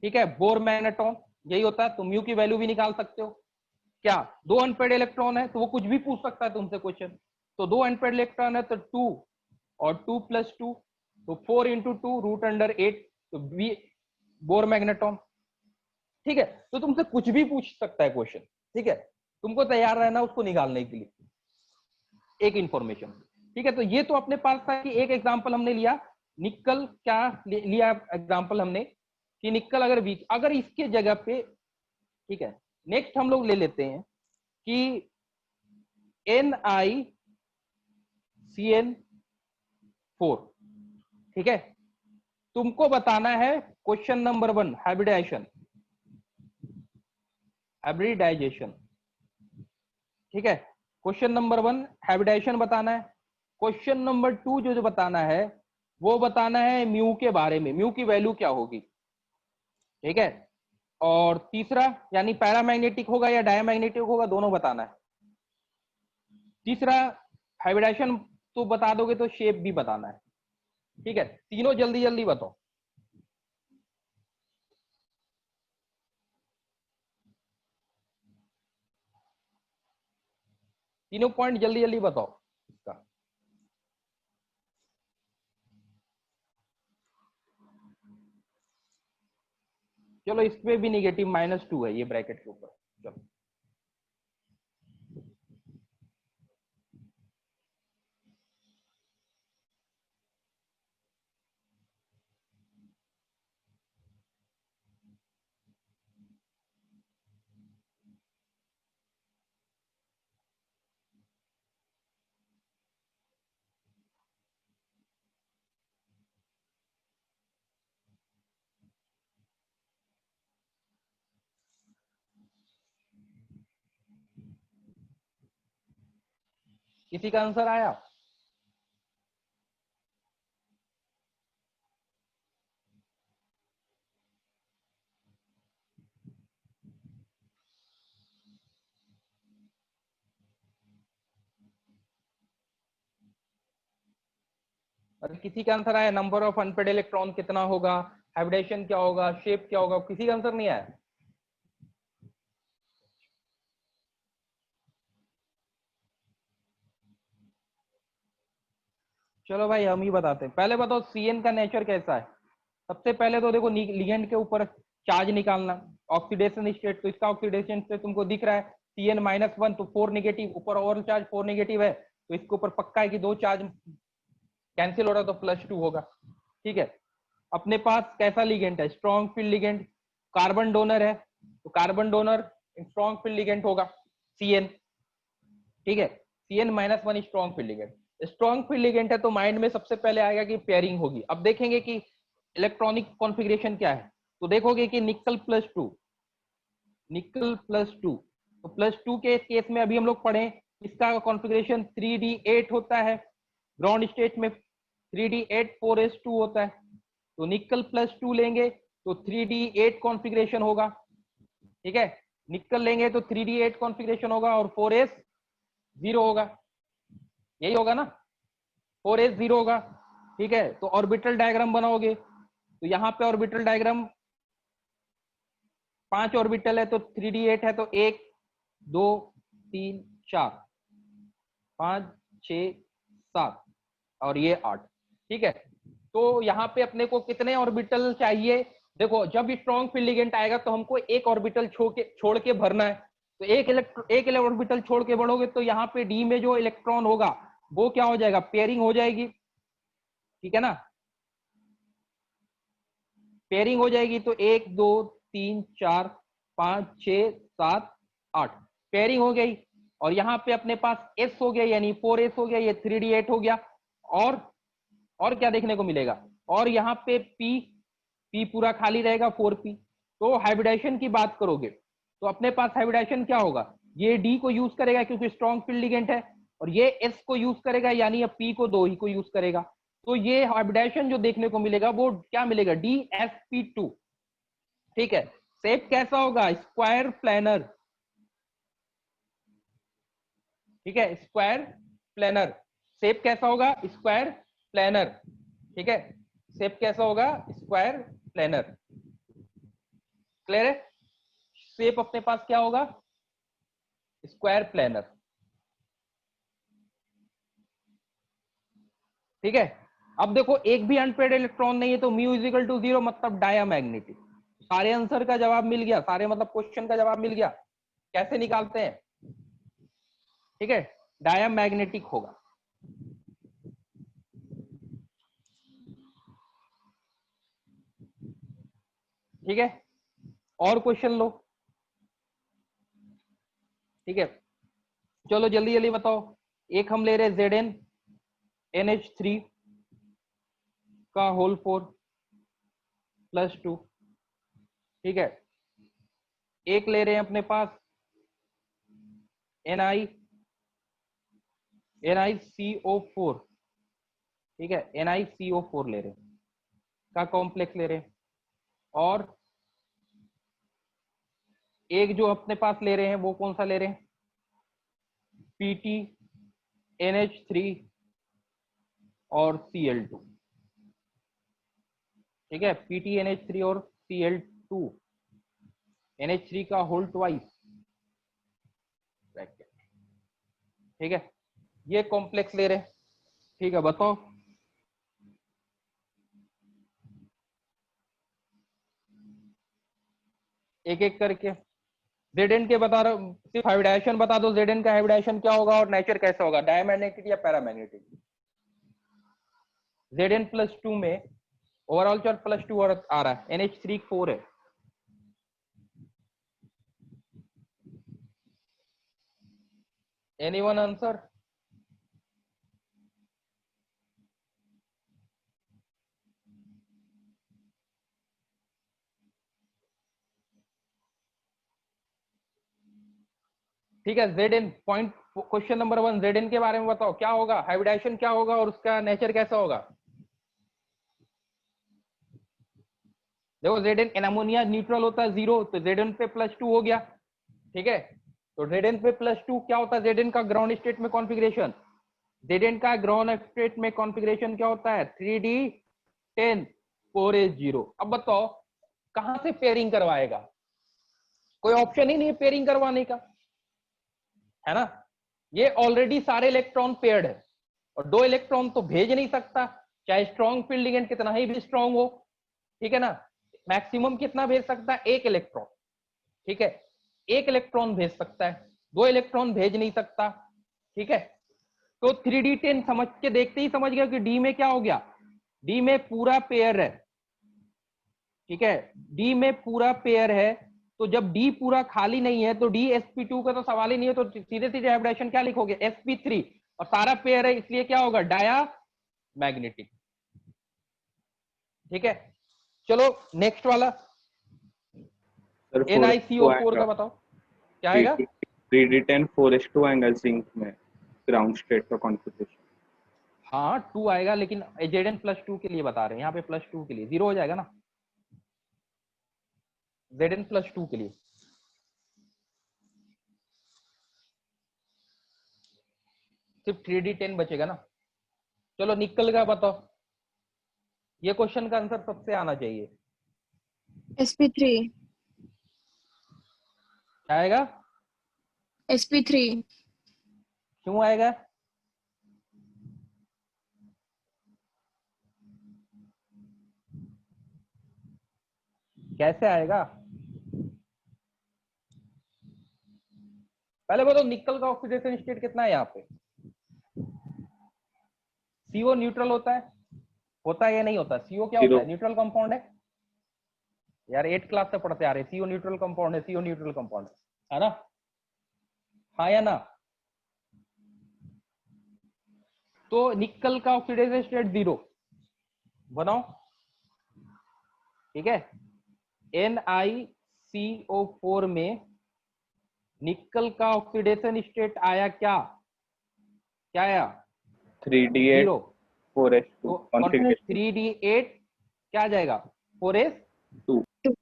ठीक है, बोर मैग्नेट्रॉन यही होता है। तो म्यू की वैल्यू भी निकाल सकते हो। क्या 2 अनपेड इलेक्ट्रॉन है तो वो कुछ भी पूछ सकता है तुमसे क्वेश्चन। तो 2 अनपेड इलेक्ट्रॉन है तो 2 और 2+2, तो 4 × 2 √8। तो बी बोर मैग्नेट्रॉन। ठीक है, तो तुमसे कुछ भी पूछ सकता है क्वेश्चन। ठीक है, तुमको तैयार रहना उसको निकालने के लिए एक इंफॉर्मेशन। ठीक है, तो ये तो अपने पास था कि एक एग्जांपल हमने लिया। निकल क्या लिया एग्जांपल हमने कि निकल अगर वीक, अगर इसके जगह पे, ठीक है, नेक्स्ट हम लोग ले लेते हैं कि NiCN4। ठीक है, तुमको बताना है क्वेश्चन नंबर 1 हाइब्रिडाइजेशन। ठीक है, क्वेश्चन नंबर 1 हाइब्रिडाइजेशन बताना है। क्वेश्चन नंबर 2 जो बताना है वो बताना है म्यू के बारे में, म्यू की वैल्यू क्या होगी। ठीक है, और तीसरा यानी पैरामैग्नेटिक होगा या डायमैग्नेटिक होगा, दोनों बताना है। तीसरा हाइब्रिडाइजेशन तो बता दोगे तो शेप भी बताना है। ठीक है, तीनों जल्दी जल्दी बताओ। तीनों पॉइंट जल्दी जल्दी बताओ इसका। चलो इस पे भी निगेटिव -2 है ये ब्रैकेट के ऊपर। चलो किसी का आंसर आया? अगर किसी का आंसर आया, नंबर ऑफ अनपेड इलेक्ट्रॉन कितना होगा, हाइब्रिडेशन क्या होगा, शेप क्या होगा, किसी का आंसर नहीं आया? चलो भाई हम ही बताते हैं। पहले बताओ सीएन का नेचर कैसा है। सबसे पहले तो देखो लिगेंड के ऊपर चार्ज निकालना, ऑक्सीडेशन स्टेट। तो इसका ऑक्सीडेशन स्टेट तुमको दिख रहा है CN-1, तो 4 नेगेटिव, ऊपर ओवरऑल चार्ज 4 नेगेटिव है। तो इसके ऊपर पक्का है कि 2 चार्ज कैंसिल हो रहा है, तो +2 होगा। ठीक है, अपने पास कैसा लिगेंड है? Strong field ligand. Carbon donor है तो carbon donor strong field ligand होगा CN। ठीक है, CN-1 strong field ligand. Strong field ligand है तो माइंड में सबसे पहले आएगा कि पेयरिंग होगी। अब देखेंगे कि इलेक्ट्रॉनिक कॉन्फ़िगरेशन क्या है। तो देखोगे कि निकल+2, तो +2 के केस में अभी हम लोग पढ़े, इसका कॉन्फ़िगरेशन 3D8 होता है। ग्राउंड स्टेट में 3D8 4s2 होता है। तो निकल +2 लेंगे तो 3d8 कॉन्फ़िगरेशन होगा, ठीक है। निकल लेंगे तो 3d8 कॉन्फ़िगरेशन होगा और 4s 0 होगा, यही होगा ना, 4s 0 होगा, ठीक है। तो ऑर्बिटल डायग्राम बनाओगे, तो यहाँ पे ऑर्बिटल डायग्राम 5 ऑर्बिटल है, तो 3d8 है तो 1 2 3 4 5 6 7 और ये 8, ठीक है। तो यहाँ पे अपने को कितने ऑर्बिटल चाहिए, देखो जब स्ट्रॉन्ग फील्ड लिगेंड आएगा तो हमको एक ऑर्बिटल छोड़ के भरना है, तो एक ऑर्बिटल छोड़ के बढ़ोगे तो यहाँ पे डी में जो इलेक्ट्रॉन होगा वो क्या हो जाएगा, पेयरिंग हो जाएगी, ठीक है ना, पेयरिंग हो जाएगी। तो 1 2 3 4 5 6 7 8 पेयरिंग हो गई, और यहाँ पे अपने पास एस हो गया यानी 4s हो गया, ये 3d8 हो गया। और क्या देखने को मिलेगा, और यहाँ पे p पूरा खाली रहेगा 4p। तो हाइब्रिडाइजेशन की बात करोगे तो अपने पास हाइब्रिडाइजेशन क्या होगा, ये d को यूज करेगा क्योंकि स्ट्रॉन्ग फील्ड लिगेंड है, और ये s को यूज करेगा यानी अब p को 2 ही को यूज करेगा। तो ये हाइब्रिडाइजेशन जो देखने को मिलेगा वो क्या मिलेगा, DsP2, ठीक है। शेप कैसा होगा, स्क्वायर प्लेनर, ठीक है, स्क्वायर प्लेनर। शेप कैसा होगा, स्क्वायर प्लेनर, ठीक है। शेप कैसा होगा, स्क्वायर प्लेनर, क्लियर है। शेप अपने पास क्या होगा, स्क्वायर प्लेनर, ठीक है। अब देखो एक भी अनपेड इलेक्ट्रॉन नहीं है तो म्यू इज इक्वल टू 0 मतलब डायामैग्नेटिक। सारे आंसर का जवाब मिल गया, सारे मतलब क्वेश्चन का जवाब मिल गया। कैसे निकालते हैं, ठीक है, डायामैग्नेटिक होगा। ठीक है, और क्वेश्चन लो, ठीक है। चलो जल्दी जल्दी बताओ। एक हम ले रहे हैं ZnNH3 का होल 4+2, ठीक है। एक ले रहे हैं अपने पास NiCO4, ठीक है, NiCO4 ले रहे हैं का कॉम्प्लेक्स ले रहे हैं, और एक जो अपने पास ले रहे हैं वो कौन सा ले रहे हैं, PTNH3 और Cl2, ठीक है, PTNH3 और Cl2, NH3 का होल ट्वाइस, ठीक है, ये कॉम्प्लेक्स ले रहे हैं, ठीक है। बताओ एक एक करके। Zn के बता रहा हूं, सिर्फ हाइब्रिडाइजेशन बता दो, Zn का हाइब्रिडाइजेशन क्या होगा और नेचर कैसा होगा, डायमैग्नेटिक या पैरामैग्नेटिक। Zn+2 में ओवरऑल चार्ज +2 और आ रहा है, NH3 4 है। एनीवन आंसर, ठीक है। Zn point, question number 1, Zn के बारे में बताओ क्या होगा, हाइब्रिडाइजेशन क्या होगा और उसका नेचर कैसा होगा। देखो Zn एनामोनिया न्यूट्रल होता है 0, तो Zn पे +2 हो गया, ठीक है। तो Zn पे +2 क्या होता है, Zn का ग्राउंड स्टेट में कॉन्फ़िगरेशन, Zn का ग्राउंड स्टेट में कॉन्फ़िगरेशन क्या होता है, 3d10 4s0। अब बताओ कहां से पेयरिंग करवाएगा, कोई ऑप्शन ही नहीं है पेयरिंग करवाने का, है ना। ये ऑलरेडी सारे इलेक्ट्रॉन पेयर्ड है, और 2 इलेक्ट्रॉन तो भेज नहीं सकता, चाहे स्ट्रॉन्ग फील्ड लिगेंड कितना ही भी स्ट्रॉन्ग हो, ठीक है ना। मैक्सिमम कितना भेज सकता है, 1 इलेक्ट्रॉन, ठीक है, 1 इलेक्ट्रॉन भेज सकता है, 2 इलेक्ट्रॉन भेज नहीं सकता, ठीक है। तो 3d10 समझ के देखते ही समझ गया कि डी में क्या हो गया, डी में पूरा पेयर है, ठीक है, डी में पूरा पेयर है। तो जब डी पूरा खाली नहीं है तो DsP2 का तो सवाल ही नहीं है, तो सीधे सीधे हाइब्रिडेशन क्या लिखोगे, sp3, और सारा पेयर है इसलिए क्या होगा, डाया मैग्नेटिक, ठीक है। चलो नेक्स्ट वाला, सर 4s2 NiCO4 आएगा, का बताओ क्या आएगा। 3d10 4s2 आएगा जिंक में, ग्राउंड स्टेट का कॉन्फ़िगरेशन। हाँ 2 आएगा, लेकिन Zn+2 के लिए बता रहे हैं, यहाँ पे +2 के लिए 0 हो जाएगा ना। Zn+2 के लिए सिर्फ 3d10 बचेगा ना। चलो निकल का बताओ, ये क्वेश्चन का आंसर सबसे आना चाहिए। sp3 क्या आएगा? sp3 क्यों आएगा? कैसे आएगा? पहले बताओ निकल का ऑक्सीडेशन स्टेट कितना है यहाँ पे? CO न्यूट्रल होता है या नहीं होता? CO क्या होता है? न्यूट्रल कंपाउंड है यार, 8 क्लास से पढ़ते आ रहे। CO न्यूट्रल कंपाउंड है, CO न्यूट्रल कंपाउंड है ना? हाँ या ना? तो निकल का ऑक्सीडेशन स्टेट 0 बनाओ, ठीक है। NiCO4 में निकल का ऑक्सीडेशन स्टेट आया क्या? क्या आया? 3d8 0। 4s2 तो कॉन्फ़िगरेशन 3d8 क्या आ जाएगा? 4s2, 2।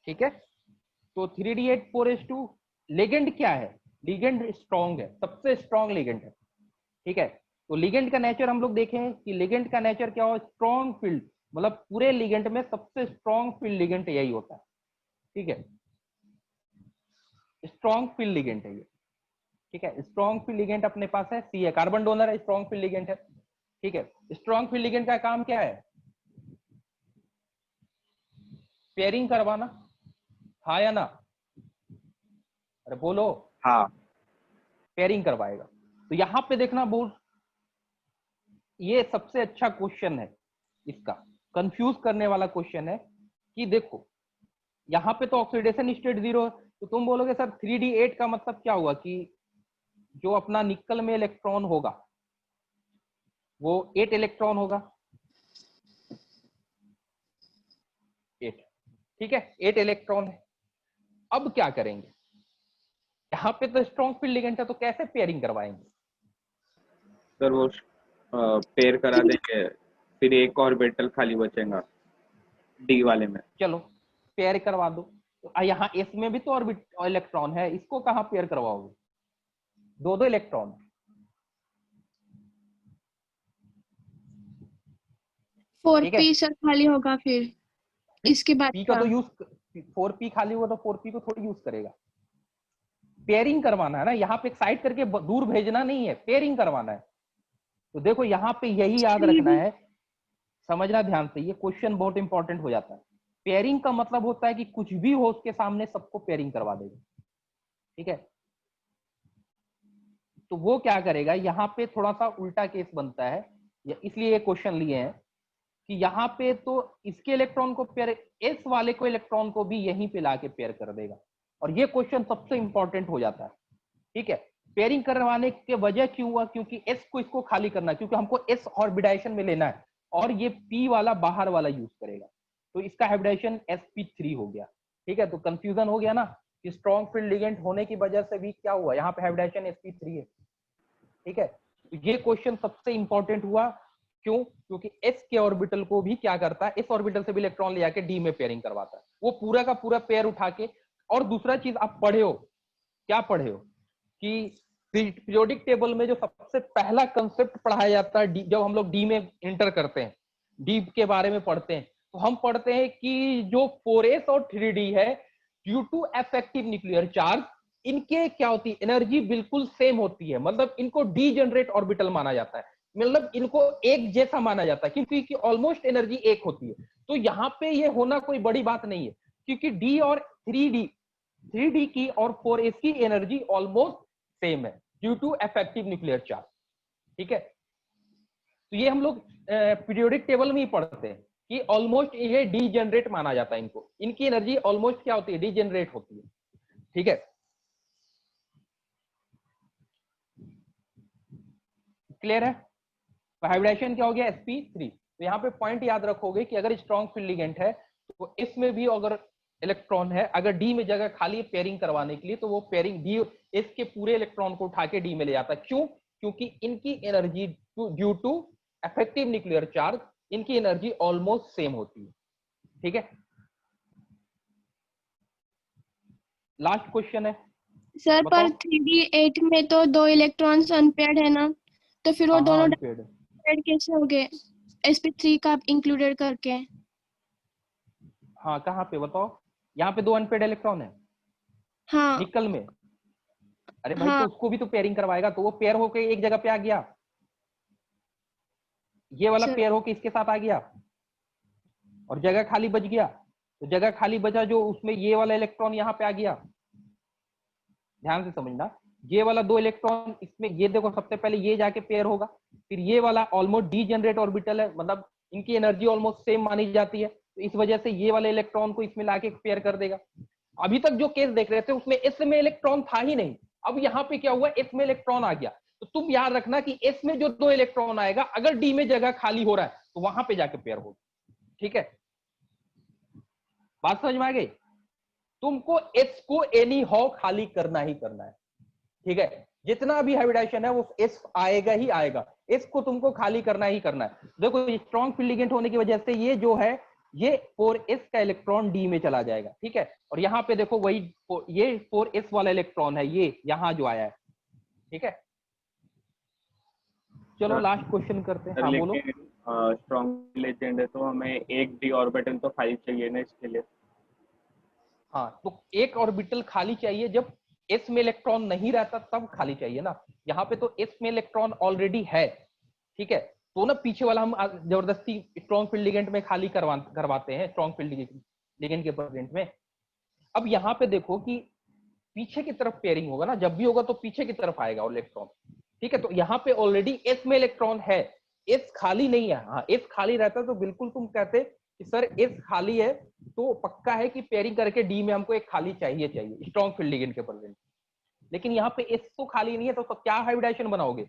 ठीक है। तो 3d8 4s2 लिगेंड क्या है? लिगेंड स्ट्रॉन्ग है, सबसे स्ट्रॉन्ग लिगेंड है, ठीक है। तो लिगेंड का नेचर हम लोग देखें कि लिगेंड का नेचर क्या हो? स्ट्रॉन्ग फील्ड, मतलब पूरे लिगेंड में सबसे स्ट्रॉन्ग फील्ड लिगेंड यही होता है, ठीक है। स्ट्रॉन्ग फील्ड लिगेंड है ये, ठीक है। स्ट्रॉन्ग फील्ड लिगेंड अपने पास है, सी है, कार्बन डोनर है, स्ट्रॉन्ग फील्ड लिगेंड है, ठीक है। स्ट्रॉन्ग फील्ड लिगेंड का काम क्या है? पेयरिंग करवाना, हाँ या ना? अरे बोलो। हाँ। पेयरिंग करवाएगा। तो यहां पे देखना बहुत, ये सबसे अच्छा क्वेश्चन है इसका, कंफ्यूज करने वाला क्वेश्चन है कि देखो यहाँ पे तो ऑक्सीडेशन स्टेट 0 है, तो तुम बोलोगे सर 3d8 का मतलब क्या हुआ कि जो अपना निकल में इलेक्ट्रॉन होगा वो 8 इलेक्ट्रॉन होगा, 8, ठीक है, 8 इलेक्ट्रॉन है। अब क्या करेंगे? यहाँ पे तो स्ट्रॉन्ग फील्ड लिगेंड है, तो कैसे पेयरिंग करवाएंगे? सर वो पेयर करा देंगे, फिर एक ऑर्बिटल खाली बचेगा डी वाले में। चलो पेयर करवा दो। तो यहाँ एस में भी तो ऑर्बिट इलेक्ट्रॉन है, इसको कहाँ पेयर करवाओगे? दो इलेक्ट्रॉन, 4p सर खाली होगा फिर इसके बाद पी का का। तो यूज, 4p खाली हुआ तो 4p को थोड़ी यूज करेगा। पेयरिंग करवाना है ना, यहाँ पे एक्साइट करके दूर भेजना नहीं है, पेयरिंग करवाना है। तो देखो यहाँ पे यही याद रखना 3d है, समझना ध्यान से, ये क्वेश्चन बहुत इंपॉर्टेंट हो जाता है। पेयरिंग का मतलब होता है कि कुछ भी हो उसके सामने सबको पेयरिंग करवा देगा, ठीक है। तो वो क्या करेगा, यहाँ पे थोड़ा सा उल्टा केस बनता है, या इसलिए ये क्वेश्चन लिए हैं कि यहाँ पे तो इसके इलेक्ट्रॉन को पेयर, एस वाले को इलेक्ट्रॉन को भी यहीं पे लाके पेयर कर देगा, और ये क्वेश्चन सबसे इंपॉर्टेंट हो जाता है, ठीक है। पेयरिंग करवाने के वजह क्यों हुआ? क्योंकि एस को इसको खाली करना है, क्योंकि हमको एस ऑर्बिडाइजेशन में लेना है, और ये पी वाला बाहर वाला यूज करेगा, तो इसका हाइब्रिडाइजेशन sp3 हो गया, ठीक है। तो कंफ्यूजन हो गया ना कि स्ट्रॉन्ग फील्ड लिगेंड होने की वजह से भी क्या हुआ, यहाँ पे हाइब्रिडाइजेशन sp3 है, ठीक है। तो ये क्वेश्चन सबसे इंपॉर्टेंट हुआ, क्यों? क्योंकि एस के ऑर्बिटल को भी क्या करता है, इस ऑर्बिटल से भी इलेक्ट्रॉन ले आके डी में पेयरिंग करवाता है, वो पूरा का पूरा पेयर उठा के। और दूसरा चीज आप पढ़े हो, क्या पढ़े हो कि पीरियोडिक टेबल में जो सबसे पहला कंसेप्ट पढ़ाया जाता है जब हम लोग डी में एंटर करते हैं, डी के बारे में पढ़ते हैं, तो हम पढ़ते हैं कि जो 4s और 3d है, due to effective nuclear charge, इनके क्या होती है, एनर्जी बिल्कुल सेम होती है, मतलब इनको डी जनरेट ऑर्बिटल माना जाता है, मतलब इनको एक जैसा माना जाता है, क्योंकि ऑलमोस्ट एनर्जी एक होती है। तो यहाँ पे ये होना कोई बड़ी बात नहीं है, क्योंकि डी और 3d की और 4s की एनर्जी ऑलमोस्ट सेम है due to effective nuclear charge, ठीक है। तो ये हम लोग पीरियोडिक टेबल में ही पढ़ते हैं कि ऑलमोस्ट ये डी जनरेट माना जाता है, इनको, इनकी एनर्जी ऑलमोस्ट क्या होती है, डी जनरेट होती है, ठीक है। क्लियर है? तो हाइब्रिडेशन क्या हो गया, sp3। तो यहाँ पे पॉइंट याद रखोगे कि अगर स्ट्रॉन्ग फील्ड लिगेंड है तो इसमें भी अगर इलेक्ट्रॉन है, अगर डी में जगह खाली है पेयरिंग करवाने के लिए, तो वो पेयरिंग डी एस के पूरे इलेक्ट्रॉन को उठा के डी में ले जाता है। क्यों? क्योंकि इनकी energy due to effective nuclear charge, इनकी एनर्जी ऑलमोस्ट सेम होती है, ठीक है। लास्ट क्वेश्चन है, सर बताओ। पर 3D8 में तो 2 इलेक्ट्रॉन्स अनपेयर्ड है ना, तो फिर वो हाँ दोनों अनपेड। पेयर्ड कैसे हो गए sp3 का इंक्लूडेड करके? हाँ कहाँ पे बताओ, यहाँ पे 2 अनपेड इलेक्ट्रॉन है हाँ निकल में। अरे भाई तो हाँ उसको भी तो पेयरिंग करवाएगा, तो वो पेयर होके एक जगह पे आ गया, ये वाला सर। पेयर होके इसके साथ आ गया और जगह खाली बच गया, तो जगह खाली बचा जो उसमें ये वाला इलेक्ट्रॉन यहाँ पे आ गया। ध्यान से समझना, ये वाला 2 इलेक्ट्रॉन इसमें, ये देखो सबसे पहले ये जाके पेयर होगा, फिर ये वाला ऑलमोस्ट डीजेनरेट ऑर्बिटल है, मतलब इनकी एनर्जी ऑलमोस्ट सेम मानी जाती है, तो इस वजह से ये वाले इलेक्ट्रॉन को इसमें लाके पेयर कर देगा। अभी तक जो केस देख रहे थे उसमें एस में इलेक्ट्रॉन था ही नहीं, अब यहाँ पे क्या हुआ, एस में इलेक्ट्रॉन आ गया, तो तुम याद रखना कि एस में जो 2 इलेक्ट्रॉन आएगा, अगर डी में जगह खाली हो रहा है तो वहां पे जाके पेयर होगा। ठीक है, बात समझ में आ गई? तुमको एस को एनी हाउ खाली करना ही करना है। ठीक है, जितना भी हाइब्रिडाइजेशन है वो एस आएगा ही आएगा, एस को तुमको खाली करना ही करना है। देखो स्ट्रॉन्ग फील्ड लिगेंड होने की वजह से ये जो है, ये 4s का इलेक्ट्रॉन डी में चला जाएगा। ठीक है, और यहाँ पे देखो वही ये 4s वाला इलेक्ट्रॉन है, ये यहाँ जो आया है। ठीक है, चलो लास्ट क्वेश्चन करते हैं। हाँ बोलो। लेकिन स्ट्रॉन्ग लेजेंड है तो हमें एक डी ऑर्बिटल तो खाली चाहिए ना इसके लिए। हाँ तो एक ऑर्बिटल खाली चाहिए, जब एस में इलेक्ट्रॉन नहीं रहता तब खाली चाहिए ना, यहाँ पे तो एस में इलेक्ट्रॉन ऑलरेडी है। ठीक है, तो ना पीछे वाला हम जबरदस्ती स्ट्रॉन्ग फील्ड लिगेंड में खाली करवाते हैं, स्ट्रॉन्ग फील्ड लिगेंड के प्रेजेंट में। अब यहाँ पे देखो कि पीछे की तरफ पेयरिंग होगा ना, जब भी होगा तो पीछे की तरफ आएगा इलेक्ट्रॉन। ठीक है, तो यहाँ पे ऑलरेडी एस में इलेक्ट्रॉन है, एस खाली नहीं है। हाँ एस खाली रहता तो बिल्कुल तुम कहते कि सर एस खाली है, तो पक्का है कि पेयरिंग करके डी में हमको एक खाली चाहिए स्ट्रॉन्ग फील्ड लिगेंड के प्रेजेंट। लेकिन यहाँ पे एस तो खाली नहीं है, तो क्या हाइब्रिडाइजेशन बनाओगे?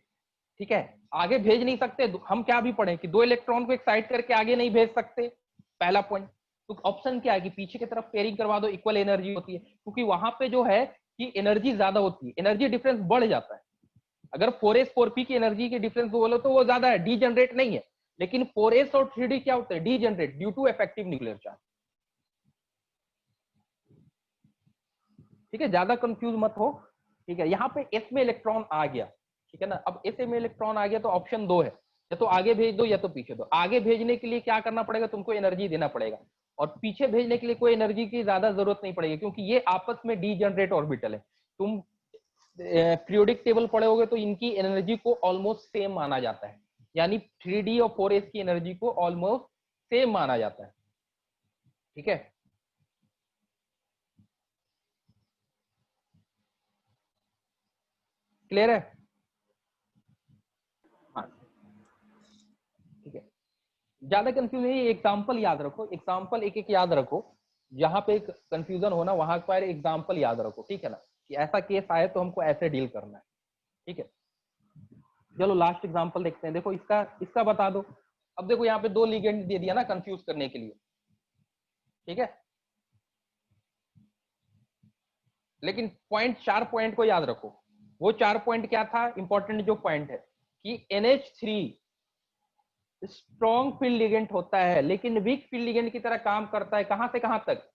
ठीक है, आगे भेज नहीं सकते, हम क्या भी पढ़े कि 2 इलेक्ट्रॉन को एक्साइट करके आगे नहीं भेज सकते, पहला पॉइंट। तो ऑप्शन क्या है कि पीछे की तरफ पेयरिंग करवा दो, इक्वल एनर्जी होती है, क्योंकि वहां पे जो है कि एनर्जी ज्यादा होती है, एनर्जी डिफरेंस बढ़ जाता है। अगर 4s 4p की एनर्जी की डिफरेंस बोलो तो वो ज्यादा है, डी जनरेट नहीं है, लेकिन 4s और 3d क्या होता है, degenerate due to effective nuclear charge. ठीक है, ज्यादा कंफ्यूज मत हो। ठीक है, यहाँ पे एस में इलेक्ट्रॉन आ गया, ठीक है ना, अब एस में इलेक्ट्रॉन आ गया तो ऑप्शन 2 है, या तो आगे भेज दो या तो पीछे दो। आगे भेजने के लिए क्या करना पड़ेगा, तुमको एनर्जी देना पड़ेगा, और पीछे भेजने के लिए कोई एनर्जी की ज्यादा जरूरत नहीं पड़ेगी, क्योंकि ये आपस में डी जनरेट ऑर्बिटल है। तुम पीरियोडिक टेबल पढ़ोगे तो इनकी एनर्जी को ऑलमोस्ट सेम माना जाता है, यानी 3d और 4s की एनर्जी को ऑलमोस्ट सेम माना जाता है। ठीक है, क्लियर है? हाँ ठीक है, ज्यादा कंफ्यूजन नहीं, एग्जाम्पल याद रखो, एग्जाम्पल एक एक याद रखो, जहां पे कंफ्यूजन हो ना वहां पर एग्जाम्पल याद रखो। ठीक है ना, कि ऐसा केस आए तो हमको ऐसे डील करना है। ठीक है, चलो लास्ट एग्जाम्पल देखते हैं। देखो इसका इसका बता दो। अब देखो यहाँ पे 2 लिगेंड दे दिया ना कंफ्यूज करने के लिए। ठीक है, लेकिन पॉइंट 4 पॉइंट को याद रखो। वो 4 पॉइंट क्या था, इंपॉर्टेंट जो पॉइंट है कि NH3 स्ट्रॉन्ग फील्ड लिगेंड होता है, लेकिन वीक फील्ड लिगेंड की तरह काम करता है। कहां से कहां तक,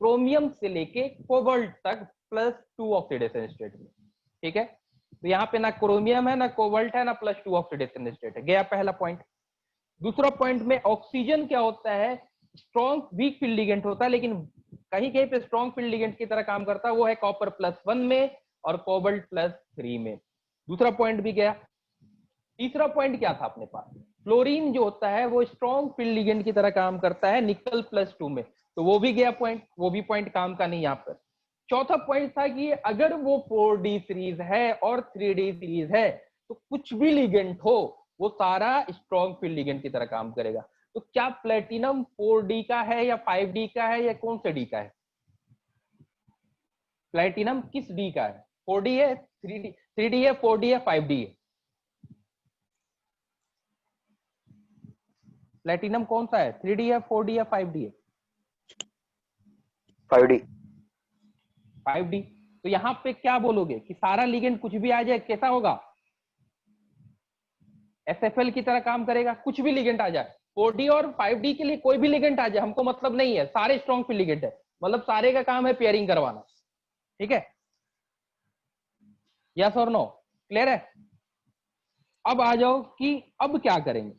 क्रोमियम से लेके कोबाल्ट तक +2 ऑक्सीडेशन स्टेट में। ठीक है, तो यहाँ पे ना क्रोमियम है, ना कोबाल्ट है, ना +2 ऑक्सीडेशन स्टेट है, गया पहला पॉइंट। दूसरा पॉइंट में ऑक्सीजन क्या होता है, स्ट्रॉन्ग वीक फील्ड लिगेंड होता है, लेकिन कहीं कहीं पे स्ट्रॉन्ग फील्ड लिगेंड की तरह काम करता है, वो है कॉपर +1 में और कोबाल्ट +3 में। दूसरा पॉइंट भी गया। तीसरा पॉइंट क्या था अपने पास, फ्लोरीन जो होता है वो स्ट्रॉन्ग फील्ड लिगेंड की तरह काम करता है निकल +2 में, तो वो भी गया पॉइंट, वो भी पॉइंट काम का नहीं यहाँ पर। चौथा पॉइंट था कि अगर वो 4D सीरीज है और 3D सीरीज है तो कुछ भी लिगेंड हो वो सारा स्ट्रॉन्ग फील्ड लिगेंड की तरह काम करेगा। तो क्या प्लेटिनम 4D का है या 5D का है या कौन से डी का है? प्लेटिनम किस डी का है, 4D है, 3D है, 4D है, 5D है? प्लेटिनम कौन सा है, 3D है, 4D या 5D है? 5D। 5D। तो यहाँ पे क्या बोलोगे कि सारा लिगेंड कुछ भी आ जाए कैसा होगा, SFL की तरह काम करेगा, कुछ भी लिगेंड आ जाए। 4D और 5D के लिए कोई भी लिगेंड आ जाए हमको मतलब नहीं है, सारे स्ट्रॉन्ग फील्ड लिगेंड है, मतलब सारे का काम है पेयरिंग करवाना। ठीक है, यस और नो, क्लियर है। अब आ जाओ कि अब क्या करेंगे।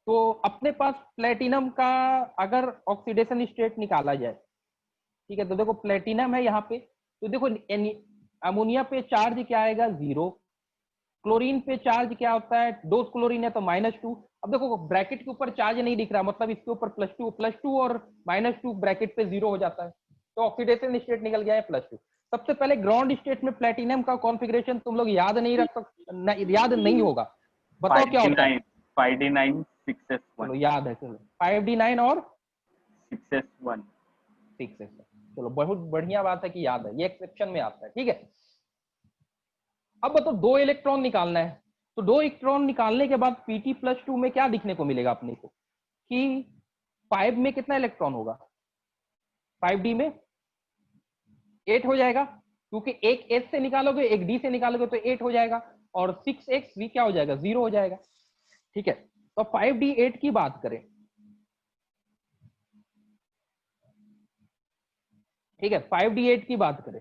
तो अपने पास प्लेटिनम का अगर ऑक्सीडेशन स्टेट निकाला जाए, ठीक है, तो देखो प्लेटिनम है यहाँ पे, तो देखो अमोनिया पे चार्ज क्या आएगा 0, क्लोरीन पे चार्ज क्या होता है, 2 क्लोरीन है तो -2। अब देखो ब्रैकेट के ऊपर चार्ज नहीं दिख रहा, मतलब इसके ऊपर +2 और -2 ब्रैकेट पे 0 हो जाता है, तो ऑक्सीडेशन स्टेट निकल गया है +2। सबसे पहले ग्राउंड स्टेट में प्लेटिनम का कॉन्फ़िगरेशन तुम लोग याद नहीं रख सकते, याद नहीं होगा, बताओ क्या होता है। 5d9 6s1 चलो याद है, चलो 5d9 और 6s1। 6s, चलो बहुत बढ़िया बात है कि याद है, ये एक्सेप्शन में आता है, ठीक है। अब बताओ 2 इलेक्ट्रॉन निकालना है, तो 2 इलेक्ट्रॉन निकालने के बाद Pt+2 में क्या दिखने को मिलेगा अपने को कि 5 में कितना इलेक्ट्रॉन होगा, 5d में 8 हो जाएगा, क्योंकि एक S से निकालोगे एक D से निकालोगे तो 8 हो जाएगा, और 6x भी क्या हो जाएगा 0 हो जाएगा, ठीक है। तो 5d8 की बात करें, ठीक है, 5d8 की बात करें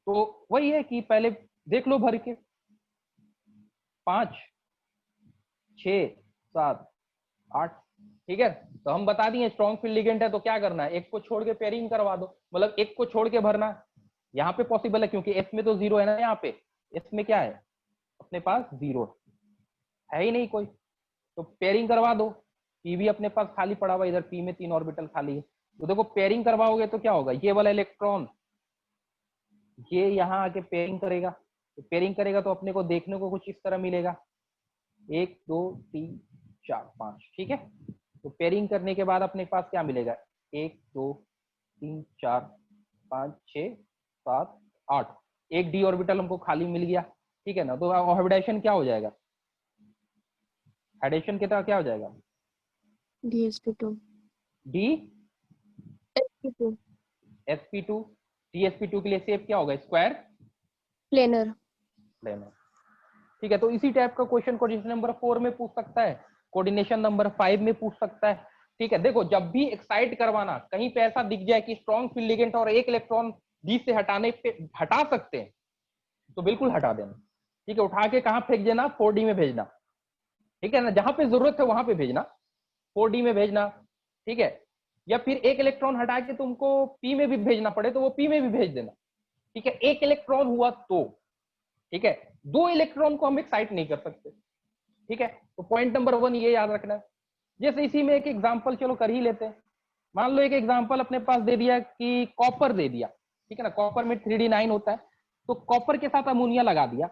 तो वही है कि पहले देख लो भर के 5 6 7 8, ठीक है। तो हम बता दिए स्ट्रॉन्ग फील्ड लिगेंड है तो क्या करना है, एक को छोड़ के पेयरिंग करवा दो, मतलब एक को छोड़ के भरना। यहाँ पे पॉसिबल है क्योंकि एस में तो 0 है ना, यहाँ पे एस में क्या है अपने पास 0 है ही नहीं कोई, तो पेयरिंग करवा दो। पी भी अपने पास खाली पड़ा हुआ, इधर पी में 3 ऑर्बिटल खाली है, तो देखो पेयरिंग करवाओगे तो क्या होगा, ये वाला इलेक्ट्रॉन ये यहाँ आके पेयरिंग करेगा, तो पेयरिंग करेगा तो अपने को देखने को कुछ इस तरह मिलेगा 1 2 3 4 5, ठीक है। तो पेयरिंग करने के बाद अपने पास क्या मिलेगा 1 2 3 4 5 6 7 8, एक डी ऑर्बिटल हमको खाली मिल गया, ठीक है ना। तो हाइब्रिडेशन क्या हो जाएगा, हाइब्रिडेशन के तरह क्या हो जाएगा DsP2 D sp2 sp2, dsp2 के लिए शेप क्या होगा स्क्वायर प्लेनर। प्लेनर, ठीक है। तो इसी टाइप का क्वेश्चन कोऑर्डिनेशन नंबर 4 में पूछ सकता है, कोऑर्डिनेशन नंबर 5 में पूछ सकता है, ठीक है। देखो जब भी एक्साइट करवाना कहीं पे ऐसा दिख जाए कि स्ट्रॉन्ग फील्ड लिगेंड और एक इलेक्ट्रॉन डी से हटाने पे हटा सकते हैं तो बिल्कुल हटा देना, ठीक है। उठा के कहाँ फेंक देना 4D में भेजना, ठीक है ना, जहां पे जरूरत है वहां पे भेजना, 4D में भेजना, ठीक है। या फिर एक इलेक्ट्रॉन हटा के तुमको पी में भी भेजना पड़े तो वो पी में भी भेज देना, ठीक है, एक इलेक्ट्रॉन हुआ तो, ठीक है। 2 इलेक्ट्रॉन को हम एक्साइट नहीं कर सकते, ठीक है। तो पॉइंट नंबर 1 ये याद रखना है। जैसे इसी में एक एग्जांपल चलो कर ही लेते हैं, मान लो एक एग्जांपल अपने पास दे दिया कि कॉपर दे दिया, ठीक है ना, कॉपर में 3d9 होता है, तो कॉपर के साथ अमोनिया लगा दिया।